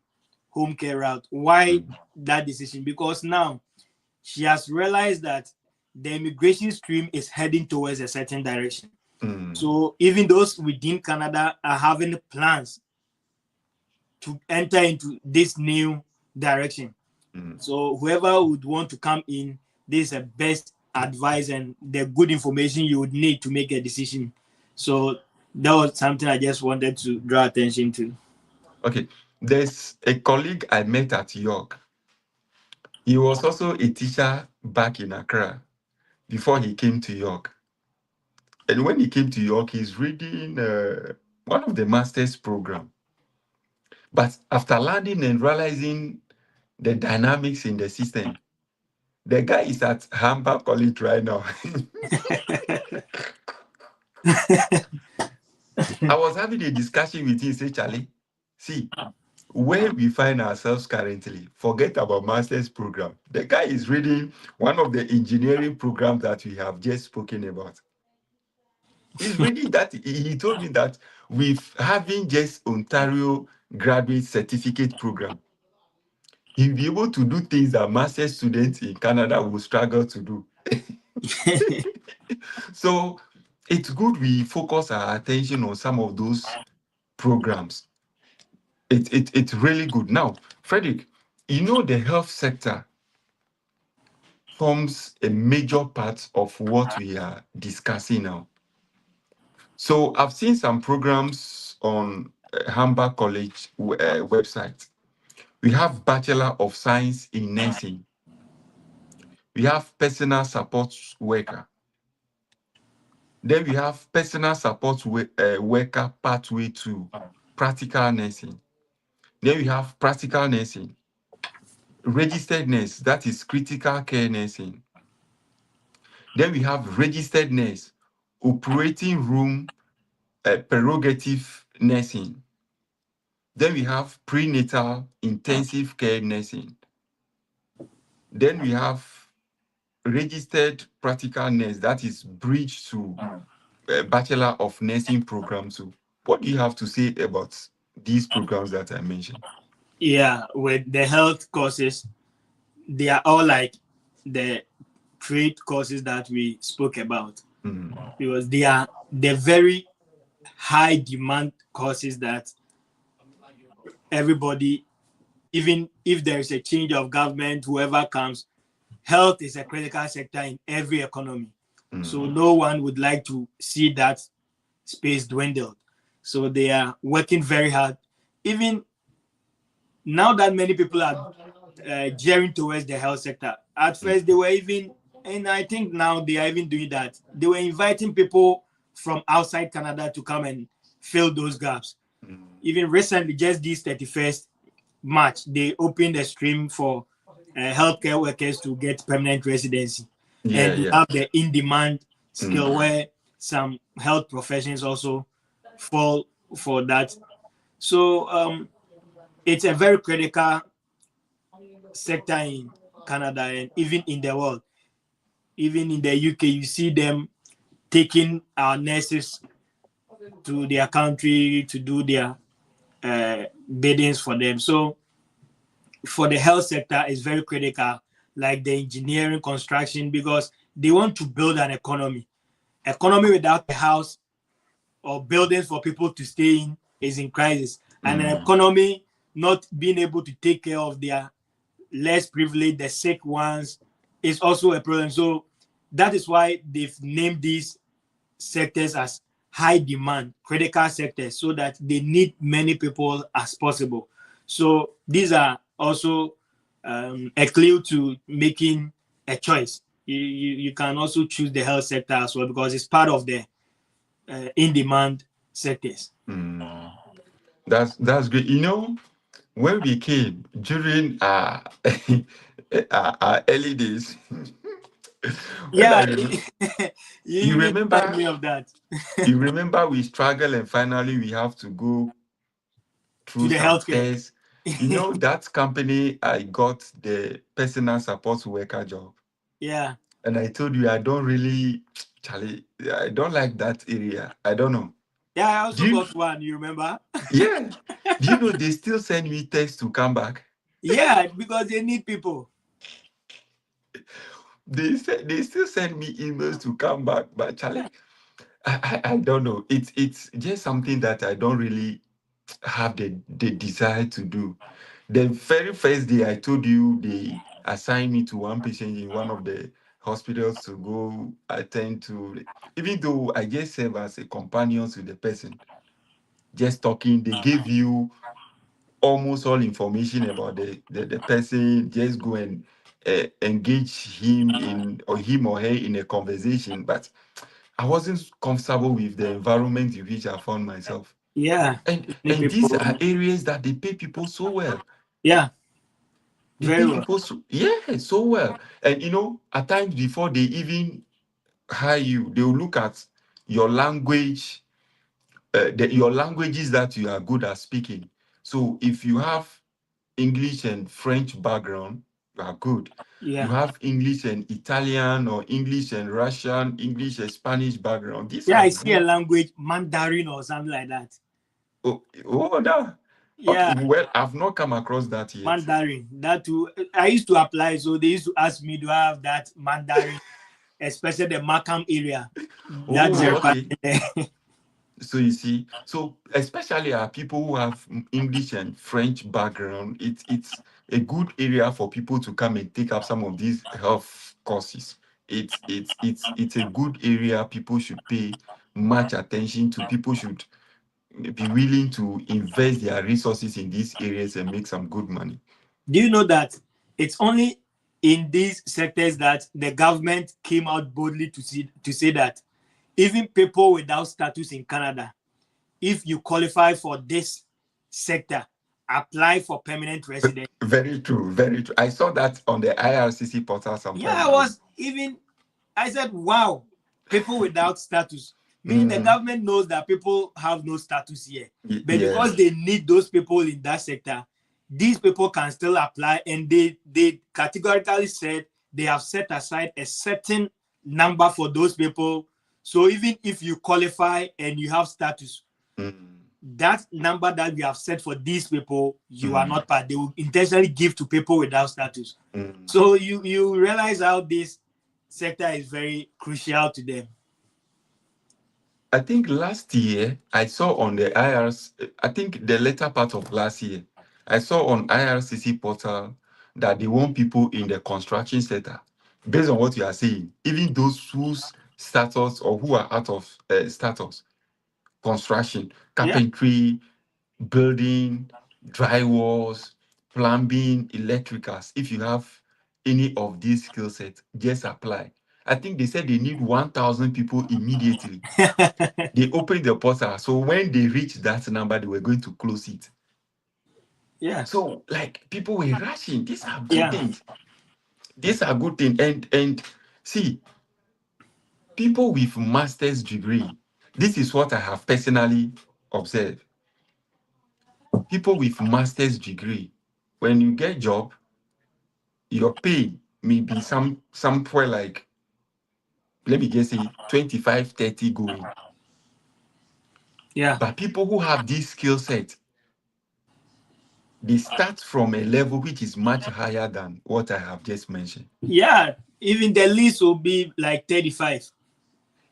[SPEAKER 2] home care route. Why that decision? Because now she has realized that the immigration stream is heading towards a certain direction. So even those within Canada are having plans to enter into this new direction. So whoever would want to come in, this is the best advice and the good information you would need to make a decision. So that was something I just wanted to draw attention to.
[SPEAKER 1] Okay. There's a colleague I met at York. He was also a teacher back in Accra before he came to York. And when he came to York, he's reading one of the master's program. But after landing and realizing the dynamics in the system, the guy is at Hamburg College right now. I was having a discussion with him, say, Charlie, see, where we find ourselves currently, forget about master's program. The guy is reading one of the engineering programs that we have just spoken about. He's reading that. He told me that with having just Ontario graduate certificate program, he'll be able to do things that master's students in Canada will struggle to do. So it's good we focus our attention on some of those programs. It's really good. Now, Frederick, you know the health sector forms a major part of what we are discussing now. So I've seen some programs on Hamburg College website. We have Bachelor of Science in Nursing. We have Personal Support Worker. Then we have Personal Support Worker Pathway to Practical Nursing. Then we have Practical Nursing. Registered Nurse, that is Critical Care Nursing. Then we have Registered Nurse, Operating Room Prerogative Nursing. Then we have Prenatal Intensive Care Nursing. Then we have Registered Practical Nurse, that is Bridge to Bachelor of Nursing program. So what do you have to say about these programs that I mentioned?
[SPEAKER 2] Yeah, with the health courses, they are all like the trade courses that we spoke about, because they are the very high demand courses that everybody, even if there is a change of government, whoever comes, health is a critical sector in every economy. So no one would like to see that space dwindled. So they are working very hard. Even now that many people are gearing towards the health sector, at first they were even, and I think now they are even doing that. They were inviting people from outside Canada to come and fill those gaps. Even recently, just this 31st March, they opened a stream for healthcare workers to get permanent residency. And you have the in-demand skill where some health professions also fall for that. So it's a very critical sector in Canada and even in the world. Even in the UK, you see them taking our nurses to their country to do their biddings for them. So for the health sector, it's very critical, like the engineering, construction, because they want to build an economy. Economy without a house or buildings for people to stay in is in crisis. And an economy not being able to take care of their less privileged, the sick ones, is also a problem. So that is why they've named these sectors as high demand, critical sectors, so that they need many people as possible. So these are also a clue to making a choice. You can also choose the health sector as well, because it's part of the in-demand sectors.
[SPEAKER 1] That's great. You know, when we came during our, our early days,
[SPEAKER 2] Yeah,
[SPEAKER 1] you
[SPEAKER 2] even
[SPEAKER 1] remember
[SPEAKER 2] remind me of that.
[SPEAKER 1] you remember we struggled and finally we have to go
[SPEAKER 2] To
[SPEAKER 1] through
[SPEAKER 2] the
[SPEAKER 1] some
[SPEAKER 2] healthcare.
[SPEAKER 1] tests. You know, that company, I got the personal support worker job.
[SPEAKER 2] Yeah.
[SPEAKER 1] And I told you I don't really, Charlie, I don't like that area. I don't know.
[SPEAKER 2] Yeah, I
[SPEAKER 1] Do
[SPEAKER 2] also
[SPEAKER 1] you?
[SPEAKER 2] got one, you remember?
[SPEAKER 1] Yeah. Do you know they still send me texts to come back?
[SPEAKER 2] Yeah, because they need people.
[SPEAKER 1] They still send me emails to come back, but Charlie, I don't know. It's just something that I don't really have the desire to do. The very first day I told you they assigned me to one patient in one of the hospitals to go attend to, even though I just serve as a companion to the person, just talking, they gave you almost all information about the person, just go and engage him in or him or her in a conversation. But I wasn't comfortable with the environment in which I found myself.
[SPEAKER 2] Yeah, many
[SPEAKER 1] And these
[SPEAKER 2] people.
[SPEAKER 1] are areas that they pay people so well.
[SPEAKER 2] Yeah,
[SPEAKER 1] They
[SPEAKER 2] very
[SPEAKER 1] pay
[SPEAKER 2] well.
[SPEAKER 1] people so, yeah, so well. And at times before they even hire you, they will look at your language, your languages that you are good at speaking. So if you have English and French background, you are good. You
[SPEAKER 2] Yeah,
[SPEAKER 1] have English and Italian or English and Russian, English and Spanish background. These
[SPEAKER 2] yeah.
[SPEAKER 1] are
[SPEAKER 2] I see a
[SPEAKER 1] good.
[SPEAKER 2] language Mandarin or something like that.
[SPEAKER 1] Oh, that. Okay,
[SPEAKER 2] Yeah,
[SPEAKER 1] well, I've not come across that yet.
[SPEAKER 2] Mandarin. That too. I used to apply, so they used to ask me, "Do I have that Mandarin?" Especially the Markham area. That's a
[SPEAKER 1] Oh,
[SPEAKER 2] requirement
[SPEAKER 1] okay.
[SPEAKER 2] there.
[SPEAKER 1] So you see, so especially people who have English and French background, it's a good area for people to come and take up some of these health courses. It's a good area people should pay much attention to. People should be willing to invest their resources in these areas and make some good money.
[SPEAKER 2] Do you know that it's only in these sectors that the government came out boldly to say that even people without status in Canada, if you qualify for this sector, apply for permanent residence.
[SPEAKER 1] Very true, very true. I saw that on the IRCC portal some
[SPEAKER 2] Yeah,
[SPEAKER 1] time ago.
[SPEAKER 2] I said, wow, people without status. Meaning the
[SPEAKER 1] Mm,
[SPEAKER 2] government knows that people have no status here. But
[SPEAKER 1] yeah.
[SPEAKER 2] because they need those people in that sector, these people can still apply. And they categorically said they have set aside a certain number for those people. So even if you qualify and you have status,
[SPEAKER 1] Mm,
[SPEAKER 2] that number that we have set for these people, you are
[SPEAKER 1] mm,
[SPEAKER 2] not part. They will intentionally give to people without status.
[SPEAKER 1] mm.
[SPEAKER 2] So you realize how this sector is very crucial to them.
[SPEAKER 1] I think last year I saw on the IRC, I think the later part of last year, I saw on IRCC portal that they want people in the construction sector. Based on what you are saying, even those whose status or who are out of status, construction,
[SPEAKER 2] Yeah,
[SPEAKER 1] carpentry, building, drywalls, plumbing, electricals. If you have any of these skill sets, just apply. I think they said they need 1,000 people immediately. They opened the portal. So when they reached that number, they were going to close it.
[SPEAKER 2] yeah,
[SPEAKER 1] So like people were rushing. These are good
[SPEAKER 2] yeah,
[SPEAKER 1] things. These are good things. And see, people with master's degree, this is what I have personally observed. People with master's degree, when you get job, your pay may be somewhere like, let me just say 25, 30 going.
[SPEAKER 2] yeah,
[SPEAKER 1] But people who have this skill set, they start from a level which is much higher than what I have just mentioned.
[SPEAKER 2] yeah. Even the least will be like 35.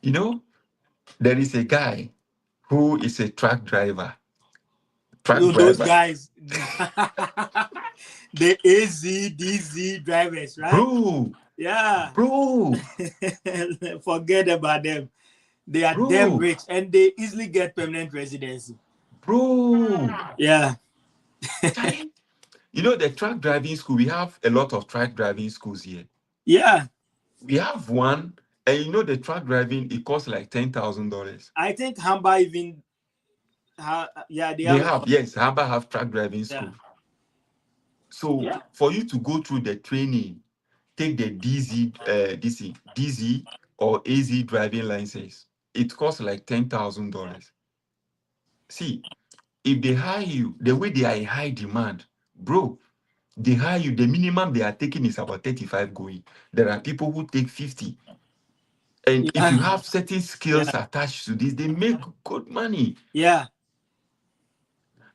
[SPEAKER 1] You know, there is a guy who is a truck driver. Truck
[SPEAKER 2] You know, those
[SPEAKER 1] driver.
[SPEAKER 2] guys, the AZ, DZ drivers, right?
[SPEAKER 1] Bro,
[SPEAKER 2] Yeah.
[SPEAKER 1] bro,
[SPEAKER 2] Forget about them. They are damn
[SPEAKER 1] bro,
[SPEAKER 2] rich and they easily get permanent residency.
[SPEAKER 1] bro.
[SPEAKER 2] Yeah.
[SPEAKER 1] Charlie, the truck driving school, we have a lot of truck driving schools here.
[SPEAKER 2] Yeah.
[SPEAKER 1] We have one, and the truck driving, it costs like $10,000.
[SPEAKER 2] I think Hamba even, yeah, they
[SPEAKER 1] They
[SPEAKER 2] have.
[SPEAKER 1] have, yes, Haba have truck driving
[SPEAKER 2] Yeah.
[SPEAKER 1] school. So
[SPEAKER 2] Yeah.
[SPEAKER 1] for you to go through the training, take the DZ or AZ driving license, it costs like $10,000. See, if they hire you, the way they are in high demand, bro, they hire you, the minimum they are taking is about 35 going. There are people who take 50. And if you
[SPEAKER 2] Yeah.
[SPEAKER 1] have certain skills
[SPEAKER 2] Yeah.
[SPEAKER 1] attached to this, they make good money.
[SPEAKER 2] Yeah.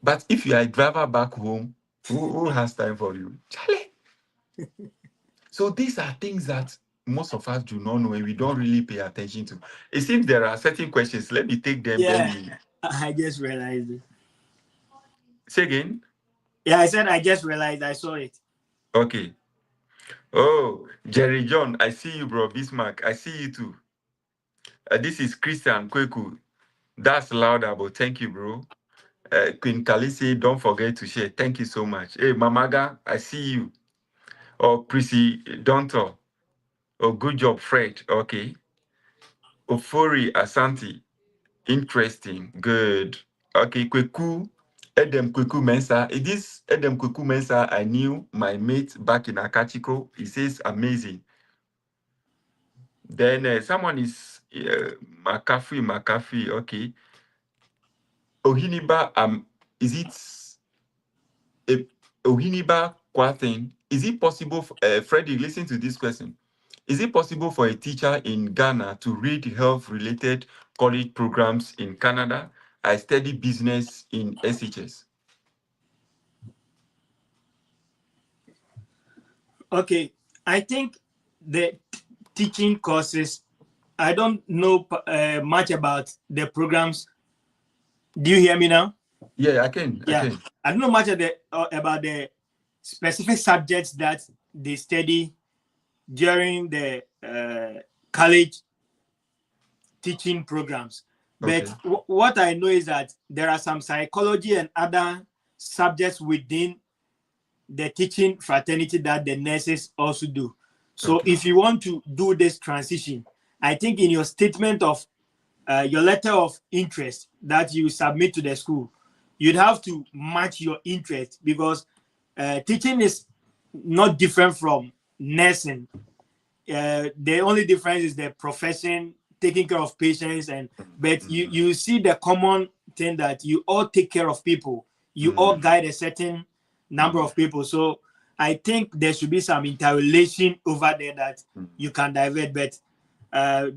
[SPEAKER 1] But if you are a driver back home, who has time for you? Charlie. So these are things that most of us do not know and we don't really pay attention to. It seems there are certain questions. Let me take them. Then
[SPEAKER 2] Yeah,
[SPEAKER 1] we
[SPEAKER 2] I just realized it.
[SPEAKER 1] say again.
[SPEAKER 2] Yeah, I said I just realized I saw it.
[SPEAKER 1] Okay. Oh, Jerry John, I see you, bro. Bismarck, I see you too. This is Christian Kweku. That's louder, but thank you, bro. Queen Kalisi, don't forget to share. Thank you so much. Hey, Mamaga, I see you. Oh, Prissy Donto. Oh, good job, Fred. Okay. Ofori Asante. Interesting. Good. Okay, Kweku. Edem Kweku Mensa. This Edem Kweku Mensa, I knew my mate back in Akachiko. He says amazing. Then someone is McCaffrey. Okay. Ohiniba, is it Ohiniba Kwathin? Is it possible, Freddie, listen to this question. Is it possible for a teacher in Ghana to read health-related college programs in Canada? I study business in SHS.
[SPEAKER 2] Okay, I think the teaching courses. I don't know much about the programs. Do you hear me now?
[SPEAKER 1] Yeah, I can.
[SPEAKER 2] Yeah, I don't know much about the specific subjects that they study during the college teaching programs. But
[SPEAKER 1] Okay.
[SPEAKER 2] what I know is that there are some psychology and other subjects within the teaching fraternity that the nurses also do. So
[SPEAKER 1] Okay.
[SPEAKER 2] if you want to do this transition, I think in your statement of your letter of interest that you submit to the school, you'd have to match your interest because teaching is not different from nursing. The only difference is the profession, taking care of patients, and but you see the common thing that you all take care of people. You all guide a certain number of people. So I think there should be some interrelation over there that you can divert, but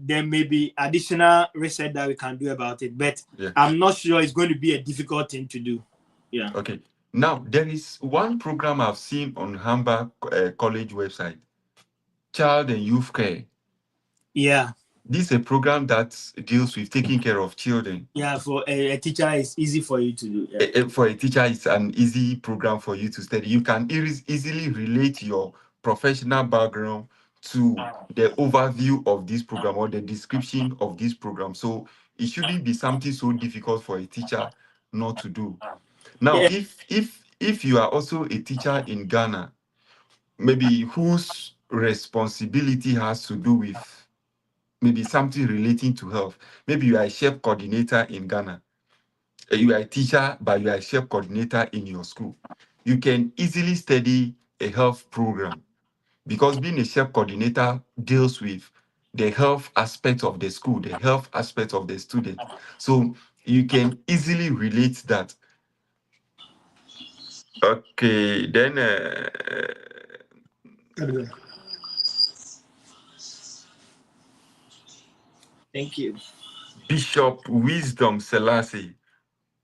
[SPEAKER 2] there may be additional research that we can do about it. But
[SPEAKER 1] Yeah.
[SPEAKER 2] I'm not sure it's going to be a difficult thing to do. Yeah.
[SPEAKER 1] Okay. Now, there is one program I've seen on Hamburg College website, Child and Youth Care.
[SPEAKER 2] Yeah.
[SPEAKER 1] This is a program that deals with taking care of children.
[SPEAKER 2] Yeah, for a teacher, it's easy for you to do. Yeah.
[SPEAKER 1] For a teacher, it's an easy program for you to study. You can easily relate your professional background to the overview of this program or the description of this program. So it shouldn't be something so difficult for a teacher not to do. Now,
[SPEAKER 2] Yeah.
[SPEAKER 1] if you are also a teacher in Ghana, maybe whose responsibility has to do with maybe something relating to health. Maybe you are a chef coordinator in Ghana. You are a teacher, but you are a chef coordinator in your school. You can easily study a health program because being a chef coordinator deals with the health aspect of the school, the health aspect of the student. So you can easily relate that. Okay, then
[SPEAKER 2] Thank you.
[SPEAKER 1] Bishop Wisdom Selassie.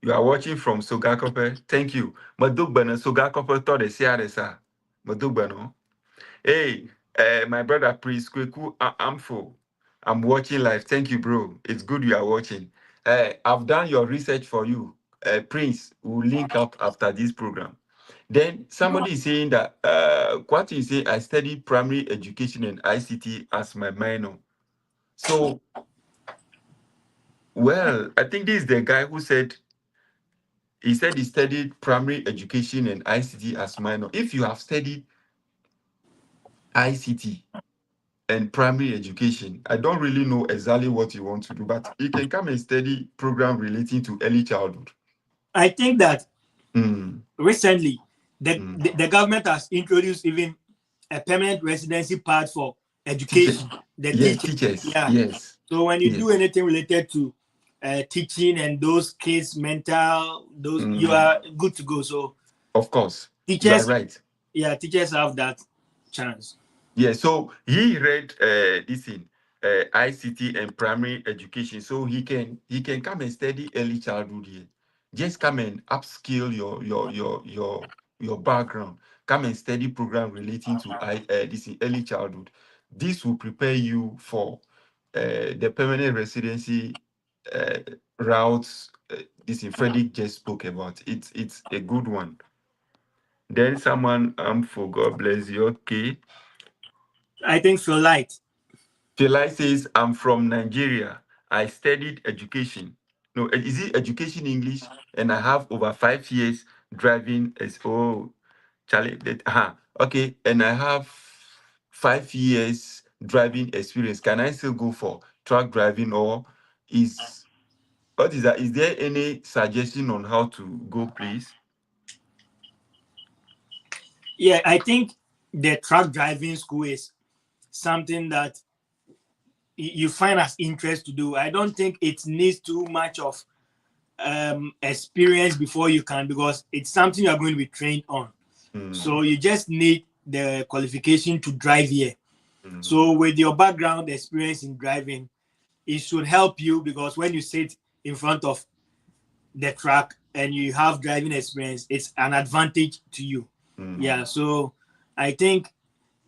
[SPEAKER 1] You are watching from Sogakope. Thank you. Madugbana Sogakope to the Siaresa. Madugbano. Hey, my brother Prince Kweku Amfo. I'm watching live. Thank you, bro. It's good you are watching. I've done your research for you. Prince, we'll link up after this program. Then somebody is saying that what you say, I studied primary education and ICT as my minor. So, well, I think this is the guy who said he said he studied primary education and ICT as minor. If you have studied ICT and primary education, I don't really know exactly what you want to do, but you can come and study program relating to early childhood.
[SPEAKER 2] I think that
[SPEAKER 1] Mm,
[SPEAKER 2] recently
[SPEAKER 1] mm.
[SPEAKER 2] the government has introduced even a permanent residency part for
[SPEAKER 1] Teacher,
[SPEAKER 2] education. The
[SPEAKER 1] yes,
[SPEAKER 2] teaching.
[SPEAKER 1] teachers,
[SPEAKER 2] Yeah.
[SPEAKER 1] yes,
[SPEAKER 2] So when you do
[SPEAKER 1] yes,
[SPEAKER 2] anything related to teaching and those kids mental, those you
[SPEAKER 1] mm,
[SPEAKER 2] are good to go. So
[SPEAKER 1] of course, you are
[SPEAKER 2] teachers,
[SPEAKER 1] right.
[SPEAKER 2] yeah, teachers have that chance.
[SPEAKER 1] Yeah, so he read this in ICT and primary education, so he can come and study early childhood here. Just come and upskill your background. Come and study program relating to this in early childhood. this will prepare you for the permanent residency routes this Frederick just spoke about. It's a good one. Then someone for God bless you. Okay.
[SPEAKER 2] I think Phil Light.
[SPEAKER 1] Philai says, I'm from Nigeria. I studied education. No, is it education English? And I have over 5 years driving as Charlie. Okay. And I have 5 years driving experience. Can I still go for truck driving, or is what is that? Is there any suggestion on how to go, please?
[SPEAKER 2] Yeah, I think the truck driving school is something that you find as interest to do. I don't think it needs too much of experience before you can, because it's something you're going to be trained on. So you just need the qualification to drive here. So with your background experience in driving, it should help you, because when you sit in front of the truck and you have driving experience, it's an advantage to you. Yeah, so I think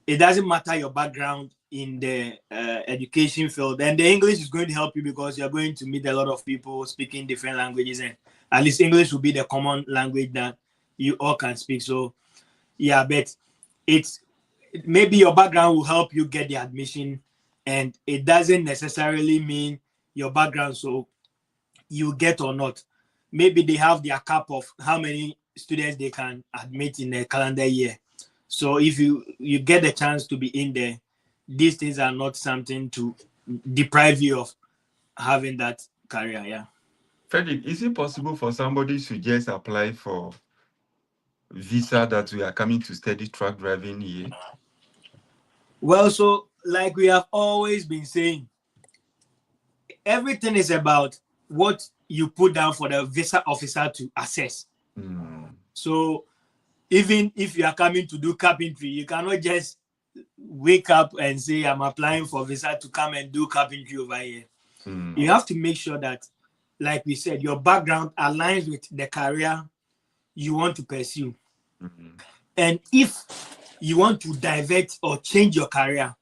[SPEAKER 2] it doesn't matter your background in the education field, and the English is going to help you because you're going to meet a lot of people speaking different languages, and at least English will be the common language that you all can speak. So yeah, but it's maybe your background will help you get the admission, and it doesn't necessarily mean your background so you get or not. Maybe they have their cap of how many students they can admit in a calendar year. So if you get the chance to be in there, these things are not something to deprive you of having that career. Yeah.
[SPEAKER 1] Frederick, is it possible for somebody to just apply for visa that we are coming to study truck driving here?
[SPEAKER 2] Well, so like we have always been saying, everything is about what you put down for the visa officer to assess. So even if you are coming to do carpentry, you cannot just wake up and say, I'm applying for visa to come and do carpentry over here. You have to make sure that, like we said, your background aligns with the career you want to pursue. And if you want to divert or change your career,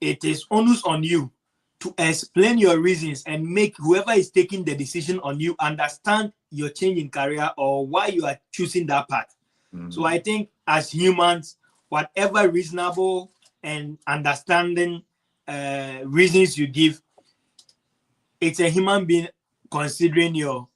[SPEAKER 2] it is onus on you to explain your reasons and make whoever is taking the decision on you understand your change in career or why you are choosing that path. So I think as humans, whatever reasonable and understanding reasons you give, it's a human being considering your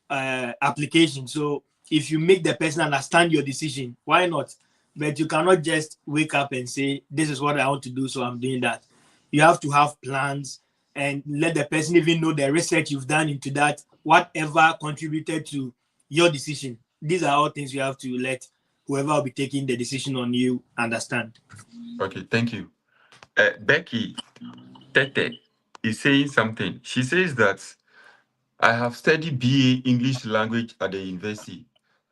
[SPEAKER 2] application. So if you make the person understand your decision, why not? But you cannot just wake up and say, this is what I want to do, so I'm doing that. You have to have plans and let the person even know the research you've done into that, whatever contributed to your decision. These are all things you have to let whoever will be taking the decision on you understand.
[SPEAKER 1] Okay, thank you. Becky Tete is saying something. She says that I have studied BA English language at the university.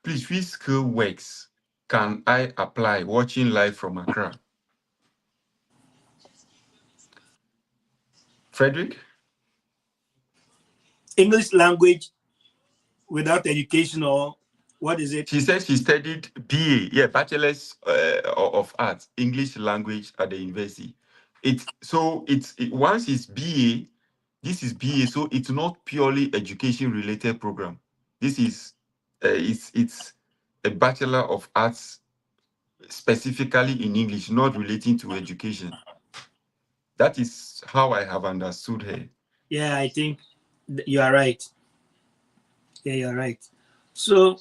[SPEAKER 1] Please, which skill works can I apply watching live from Accra? Frederick?
[SPEAKER 2] English language without education, or what is it?
[SPEAKER 1] She says she studied BA, Bachelor's of Arts, English language at the university. Once it's BA, this is BA, so it's not purely education related program. This is it's a Bachelor of Arts specifically in English, not relating to education. That is how I have understood her.
[SPEAKER 2] Yeah, I think you are right. Yeah, you're right. So,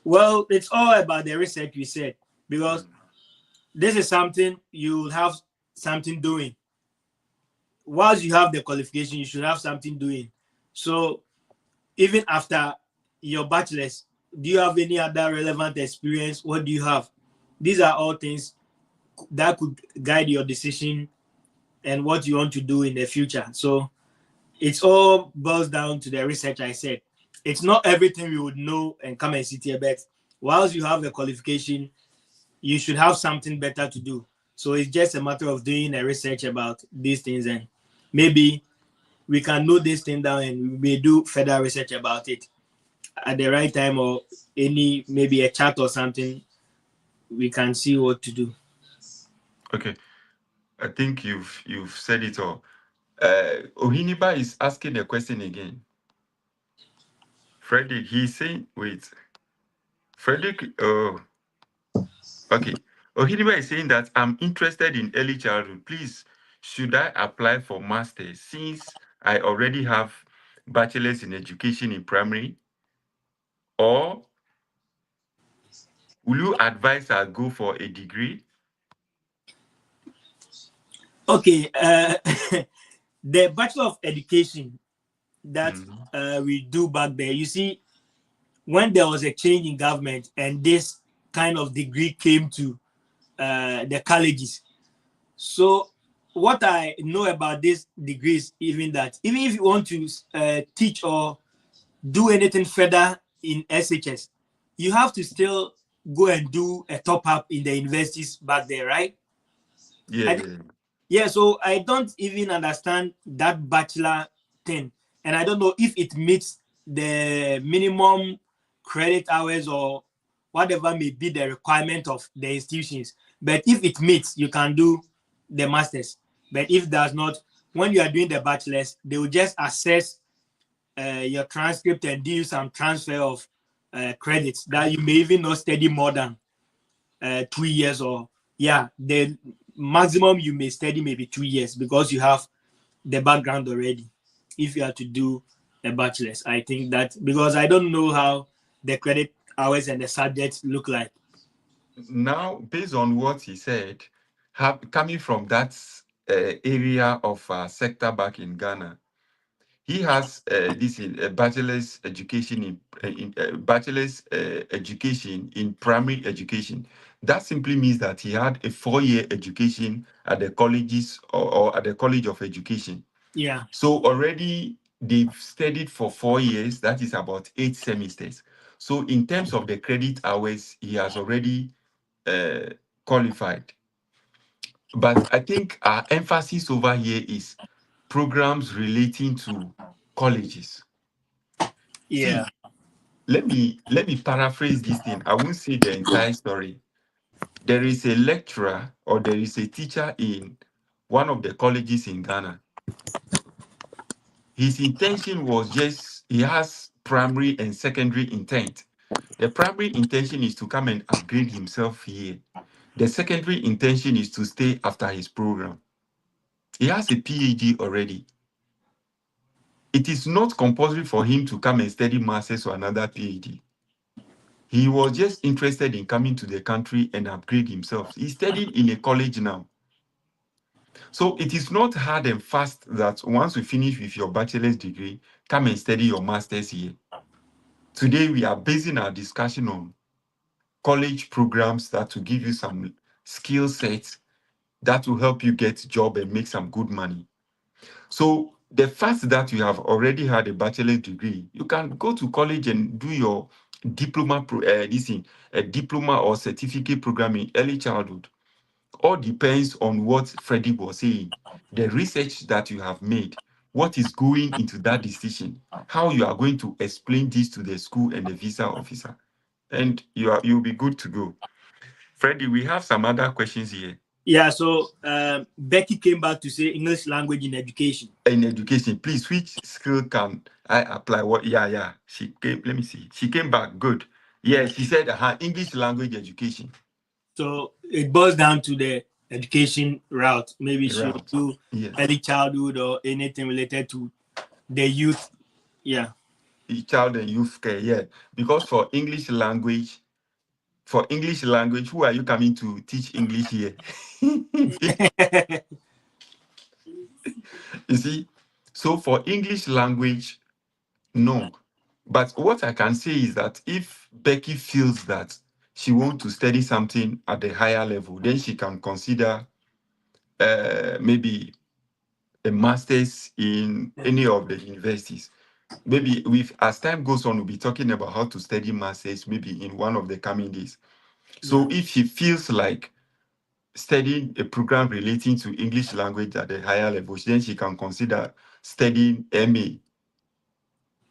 [SPEAKER 2] well, it's all about the research we said, because this is something you'll have something doing. Once you have the qualification, you should have something doing. So, even after your bachelor's, do you have any other relevant experience? What do you have? These are all things that could guide your decision and what you want to do in the future. So, it's all boils down to the research I said. It's not everything we would know and come and sit here, but whilst you have the qualification, you should have something better to do. So it's just a matter of doing a research about these things, and maybe we can note this thing down and we may do further research about it at the right time, or maybe a chat or something. We can see what to do.
[SPEAKER 1] Okay. I think you've said it all. Ohiniba is asking a question again. Frederick, he's saying, wait, Frederick, oh, okay. Ohiniba is saying that I'm interested in early childhood. Please, should I apply for master's since I already have bachelor's in education in primary, or will you advise I go for a degree?
[SPEAKER 2] Okay, the Bachelor of Education that
[SPEAKER 1] Mhm.
[SPEAKER 2] we do back there, you see, when there was a change in government and this kind of degree came to the colleges. So what I know about this degree is even that even if you want to teach or do anything further in SHS, you have to still go and do a top up in the universities back there, right?
[SPEAKER 1] Yeah,
[SPEAKER 2] I,
[SPEAKER 1] yeah.
[SPEAKER 2] yeah, so I don't even understand that bachelor thing. And I don't know if it meets the minimum credit hours or whatever may be the requirement of the institutions. But if it meets, you can do the masters. But if does not, when you are doing the bachelors, they will just assess your transcript and do some transfer of credits that you may even not study more than 2 years, or yeah, the maximum you may study maybe 2 years because you have the background already. If you have to do a bachelor's, I think that because I don't know how the credit hours and the subjects look like.
[SPEAKER 1] Now, based on what he said, coming from that area of sector back in Ghana, he has this in bachelor's education in bachelor's education in primary education. That simply means that he had a 4-year education at the colleges or at the College of Education.
[SPEAKER 2] Yeah,
[SPEAKER 1] So already they've studied for 4 years. That is about 8 semesters. So in terms of the credit hours, he has already uh, qualified. But I think our emphasis over here is programs relating to colleges.
[SPEAKER 2] yeah,
[SPEAKER 1] See, let me paraphrase this thing. I won't say the entire story. There is a lecturer or there is a teacher in one of the colleges in Ghana. His intention was just he has primary and secondary intent. The primary intention is to come and upgrade himself here. The secondary intention is to stay after his program. He has a PhD already. It is not compulsory for him to come and study masters or another PhD. He was just interested in coming to the country and upgrade himself. He's studying in a college now. So it is not hard and fast that once you finish with your bachelor's degree, come and study your master's here. Today, we are basing our discussion on college programs that will give you some skill sets that will help you get a job and make some good money. So the fact that you have already had a bachelor's degree, you can go to college and do your a diploma or certificate program in early childhood. All depends on what Freddie was saying, the research that you have made, what is going into that decision, how you are going to explain this to the school and the visa officer, and you'll be good to go. Freddie, we have some other questions here.
[SPEAKER 2] yeah. So Becky came back to say English language in education.
[SPEAKER 1] In education, please, which skill can I apply? What? Yeah, yeah. She came. Let me see. She came back. Good. Yeah, she said her English language education
[SPEAKER 2] So it boils down to the education route. Maybe she'll
[SPEAKER 1] route.
[SPEAKER 2] do
[SPEAKER 1] Yes,
[SPEAKER 2] early childhood or anything related to the youth. Yeah.
[SPEAKER 1] child and youth care. Yeah, because for English language, who are you coming to teach English here? You see, so for English language, no. But what I can say is that if Becky feels that she wants to study something at the higher level, then she can consider maybe a master's in any of the universities. Maybe with as time goes on, we'll be talking about how to study masters maybe in one of the coming days.
[SPEAKER 2] Yeah.
[SPEAKER 1] So if she feels like studying a program relating to English language at the higher level, then she can consider studying MA.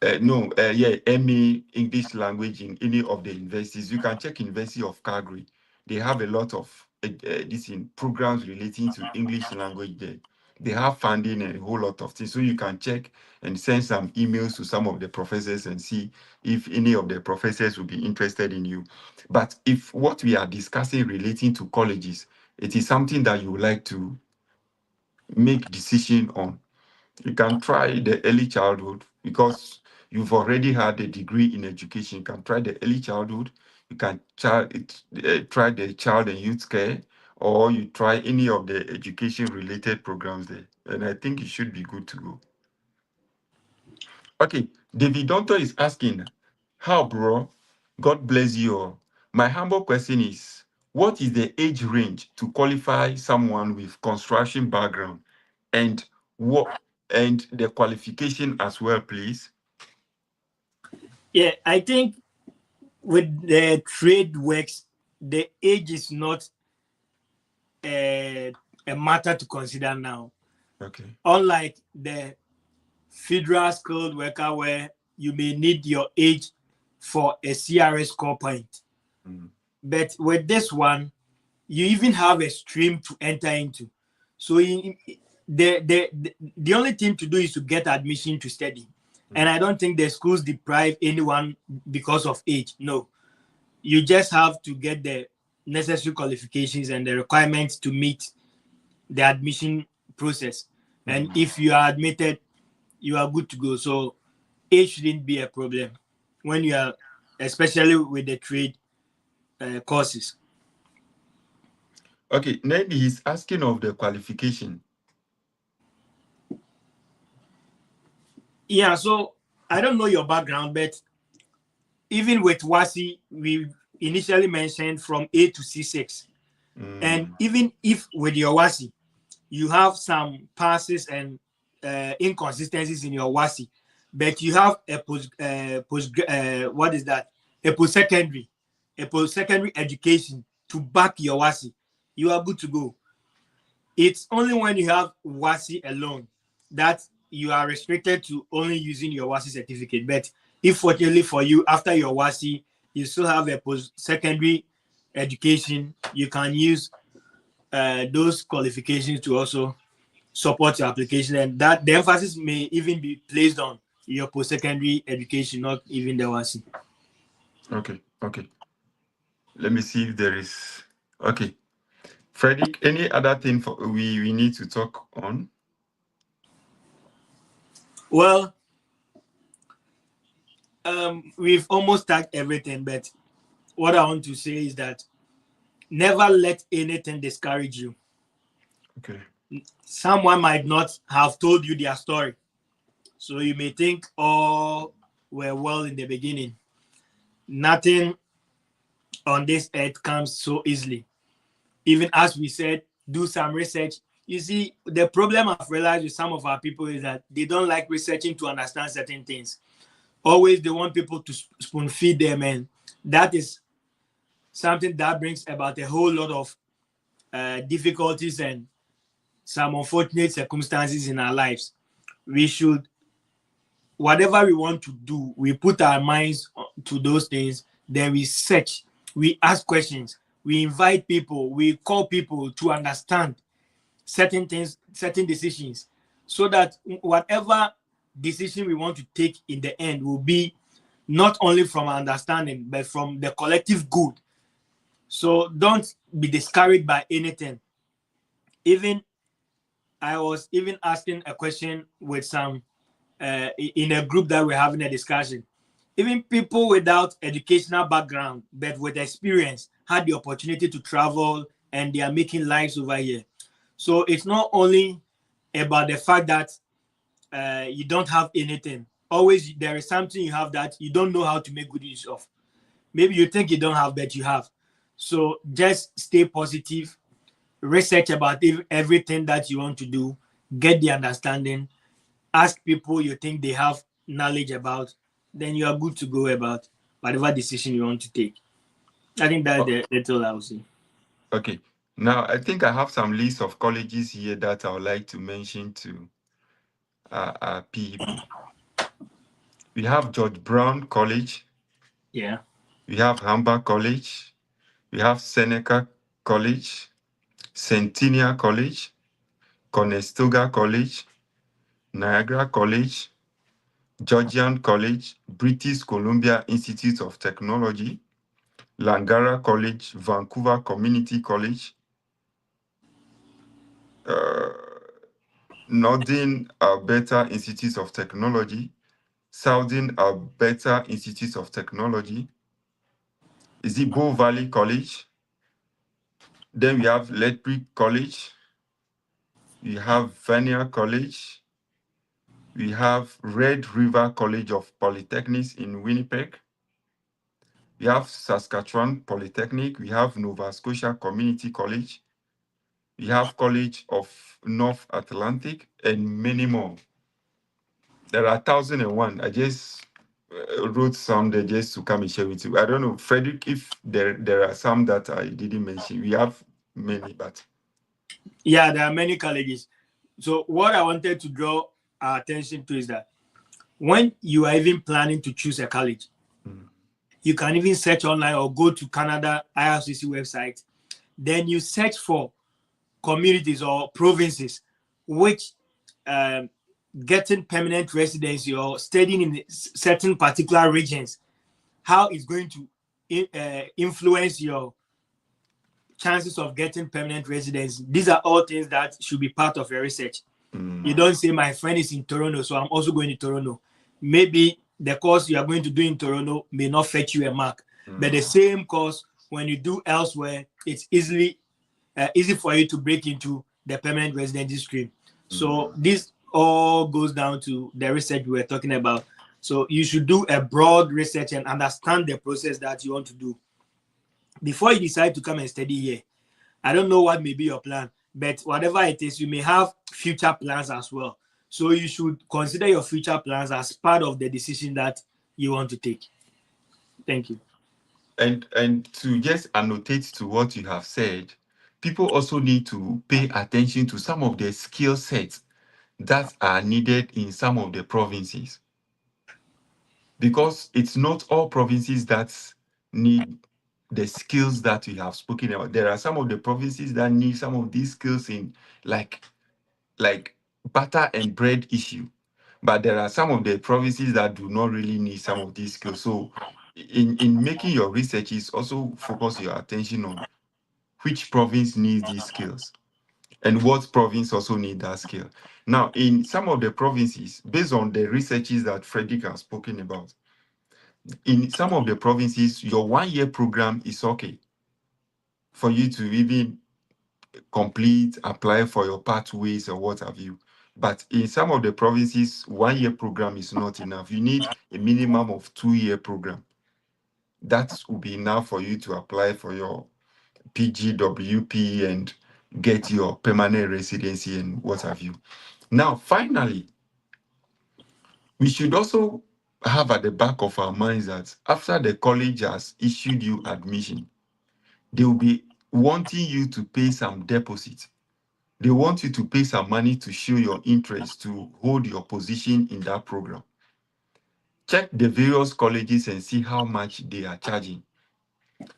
[SPEAKER 1] MA English language in any of the universities. You can check University of Calgary. they have a lot of this in programs relating to English language there. They have funding and a whole lot of things. So you can check and send some emails to some of the professors and see if any of the professors will be interested in you. But if what we are discussing relating to colleges, it is something that you would like to make decision on, you can try the early childhood because you've already had a degree in education. You can try the early childhood. You can try the child and youth care, or you try any of the education related programs there. And I think it should be good to go. Okay, David Donto is asking, how, bro? God bless you all. My humble question is, what is the age range to qualify someone with construction background, and what and the qualification as well, please?
[SPEAKER 2] Yeah, I think with the trade works, the age is not a matter to consider now.
[SPEAKER 1] Okay.
[SPEAKER 2] Unlike the federal skilled worker where you may need your age for a CRS score point.
[SPEAKER 1] Mm.
[SPEAKER 2] But with this one, you even have a stream to enter into. So the only thing to do is to get admission to study. And I don't think the schools deprive anyone because of age. No. You just have to get the necessary qualifications and the requirements to meet the admission process. And if you are admitted, you are good to go. So age shouldn't be a problem when you are, especially with the trade courses.
[SPEAKER 1] Okay, maybe he's asking of the qualification.
[SPEAKER 2] Yeah, so I don't know your background, but even with WASI, we initially mentioned from A to C6. And even if with your WASI, you have some passes and inconsistencies in your WASI, but you have a post-secondary education to back your WASI, you are good to go. It's only when you have WASI alone that you are restricted to only using your WASI certificate. But if fortunately for you, after your WASI, you still have a post-secondary education, you can use those qualifications to also support your application, and that the emphasis may even be placed on your post-secondary education, not even the WASI.
[SPEAKER 1] Okay. Let me see if there is. Okay. Frederick, any other thing we need to talk on?
[SPEAKER 2] Well, we've almost touched everything, but what I want to say is that never let anything discourage you.
[SPEAKER 1] Okay.
[SPEAKER 2] Someone might not have told you their story, so you may think all were well in the beginning. Nothing on this earth comes so easily. Even as we said, do some research. You see, the problem I've realized with some of our people is that they don't like researching to understand certain things. Always they want people to spoon feed them, and that is something that brings about a whole lot of difficulties and some unfortunate circumstances in our lives. We should, whatever we want to do, we put our minds to those things, then we search, we ask questions, we invite people, we call people to understand certain things, certain decisions, so that whatever decision we want to take in the end will be not only from our understanding, but from the collective good. So don't be discouraged by anything. Even I was even asking a question with some in a group that we're having a discussion. Even people without educational background but with experience had the opportunity to travel, and they are making lives over here. So it's not only about the fact that you don't have anything. Always there is something you have that you don't know how to make good use of. Maybe you think you don't have, but you have. So just stay positive, research about everything that you want to do, get the understanding, ask people you think they have knowledge about, then you are good to go about whatever decision you want to take. I think that's all I will say.
[SPEAKER 1] Okay. Now, I think I have some list of colleges here that I would like to mention to our people. We have George Brown College.
[SPEAKER 2] Yeah.
[SPEAKER 1] We have Humber College. We have Seneca College, Centennial College, Conestoga College, Niagara College, Georgian College, British Columbia Institute of Technology, Langara College, Vancouver Community College, Northern Alberta Institute of Technology, Southern Alberta Institute of Technology, is it Bow Valley College? Then we have Lethbridge College, we have Vanier College, we have Red River College of Polytechnics in Winnipeg, we have Saskatchewan Polytechnic, we have Nova Scotia Community College, we have College of North Atlantic, and many more. There are 1,001. I just wrote some there just to come and share with you. I don't know, Frederick, if there are some that I didn't mention. We have many, but
[SPEAKER 2] Yeah, there are many colleges. So what I wanted to draw our attention to is that when you are even planning to choose a college, you can even search online or go to Canada IRCC website. Then you search for communities or provinces which getting permanent residency or studying in certain particular regions, how it's going to influence your chances of getting permanent residence. These are all things that should be part of your research. You don't say my friend is in Toronto, so I'm also going to Toronto. Maybe the course you are going to do in Toronto may not fetch you a mark, but the same course when you do elsewhere, it's easy for you to break into the permanent residency stream. So this all goes down to the research we were talking about. So you should do a broad research and understand the process that you want to do before you decide to come and study here. I don't know what may be your plan, but whatever it is, you may have future plans as well. So you should consider your future plans as part of the decision that you want to take. Thank you.
[SPEAKER 1] And to just annotate to what you have said, people also need to pay attention to some of the skill sets that are needed in some of the provinces. Because it's not all provinces that need the skills that we have spoken about. There are some of the provinces that need some of these skills in like butter and bread issue. But there are some of the provinces that do not really need some of these skills. So in making your researches, also focus your attention on which province needs these skills and what province also need that skill. Now, in some of the provinces, based on the researches that Frederick has spoken about, in some of the provinces, your 1-year program is okay for you to even complete, apply for your pathways or what have you. But in some of the provinces, 1-year program is not enough. You need a minimum of 2-year program. That will be enough for you to apply for your PGWP and get your permanent residency and what have you. Now, finally, we should also have at the back of our minds that after the college has issued you admission, they will be wanting you to pay some deposit. They want you to pay some money to show your interest to hold your position in that program. Check the various colleges and see how much they are charging.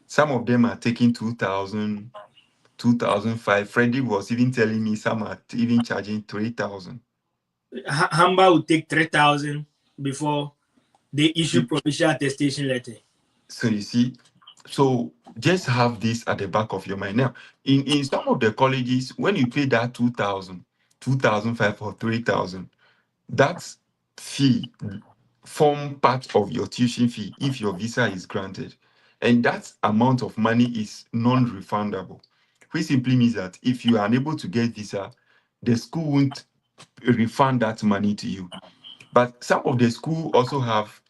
[SPEAKER 1] Some of them are taking 2,000, 2,500. Freddie was even telling me some are even charging 3,000.
[SPEAKER 2] Hamba would take 3,000 before they issue provincial attestation letter.
[SPEAKER 1] So you see, so just have this at the back of your mind. Now, in some of the colleges, when you pay that 2,000, 2,500 or 3,000, that fee form part of your tuition fee if your visa is granted. And that amount of money is non-refundable, which simply means that if you are unable to get visa, the school won't refund that money to you. But some of the schools also have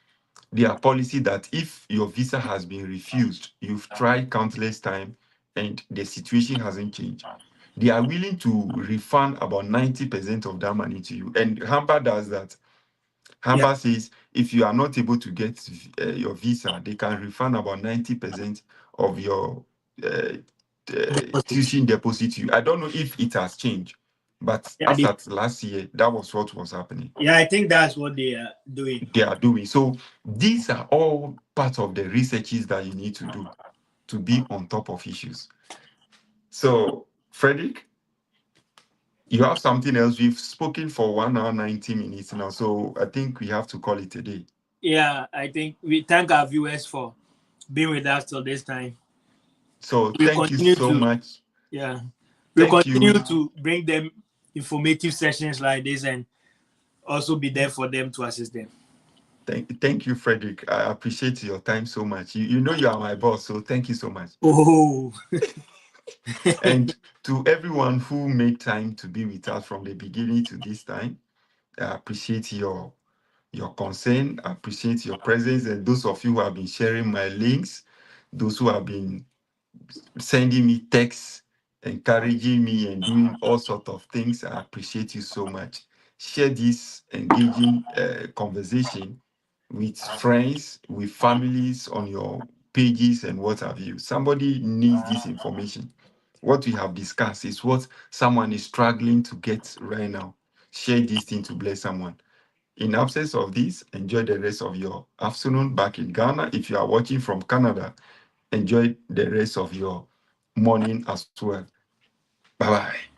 [SPEAKER 1] their policy that if your visa has been refused, you've tried countless times and the situation hasn't changed, they are willing to refund about 90% of that money to you. And Hamba does that. Hamba says if you are not able to get your visa, they can refund about 90% of your tuition deposit to you. I don't know if it has changed, but as at last year, that was what was happening.
[SPEAKER 2] Yeah, I think that's what they are doing.
[SPEAKER 1] So these are all part of the researches that you need to do. to be on top of issues. So, Frederick, you have something else. We've spoken for 1 hour 90 minutes now, so I think we have to call it a day.
[SPEAKER 2] Yeah, I think we thank our viewers for being with us till this time.
[SPEAKER 1] So
[SPEAKER 2] We
[SPEAKER 1] thank you
[SPEAKER 2] continue
[SPEAKER 1] so
[SPEAKER 2] to,
[SPEAKER 1] much.
[SPEAKER 2] yeah, we
[SPEAKER 1] Thank
[SPEAKER 2] continue
[SPEAKER 1] you.
[SPEAKER 2] to bring them informative sessions like this and also be there for them to assist them.
[SPEAKER 1] Thank you, Frederick. I appreciate your time so much. You know you are my boss, so thank you so much.
[SPEAKER 2] Oh,
[SPEAKER 1] And to everyone who made time to be with us from the beginning to this time, I appreciate your concern. I appreciate your presence, and those of you who have been sharing my links, those who have been sending me texts, encouraging me, and doing all sorts of things. I appreciate you so much. Share this engaging conversation with friends, with families on your pages and what have you. Somebody needs this information. What we have discussed is what someone is struggling to get right now. Share this thing to bless someone. In absence of this, enjoy the rest of your afternoon back in Ghana. If you are watching from Canada, enjoy the rest of your morning as well. Bye-bye.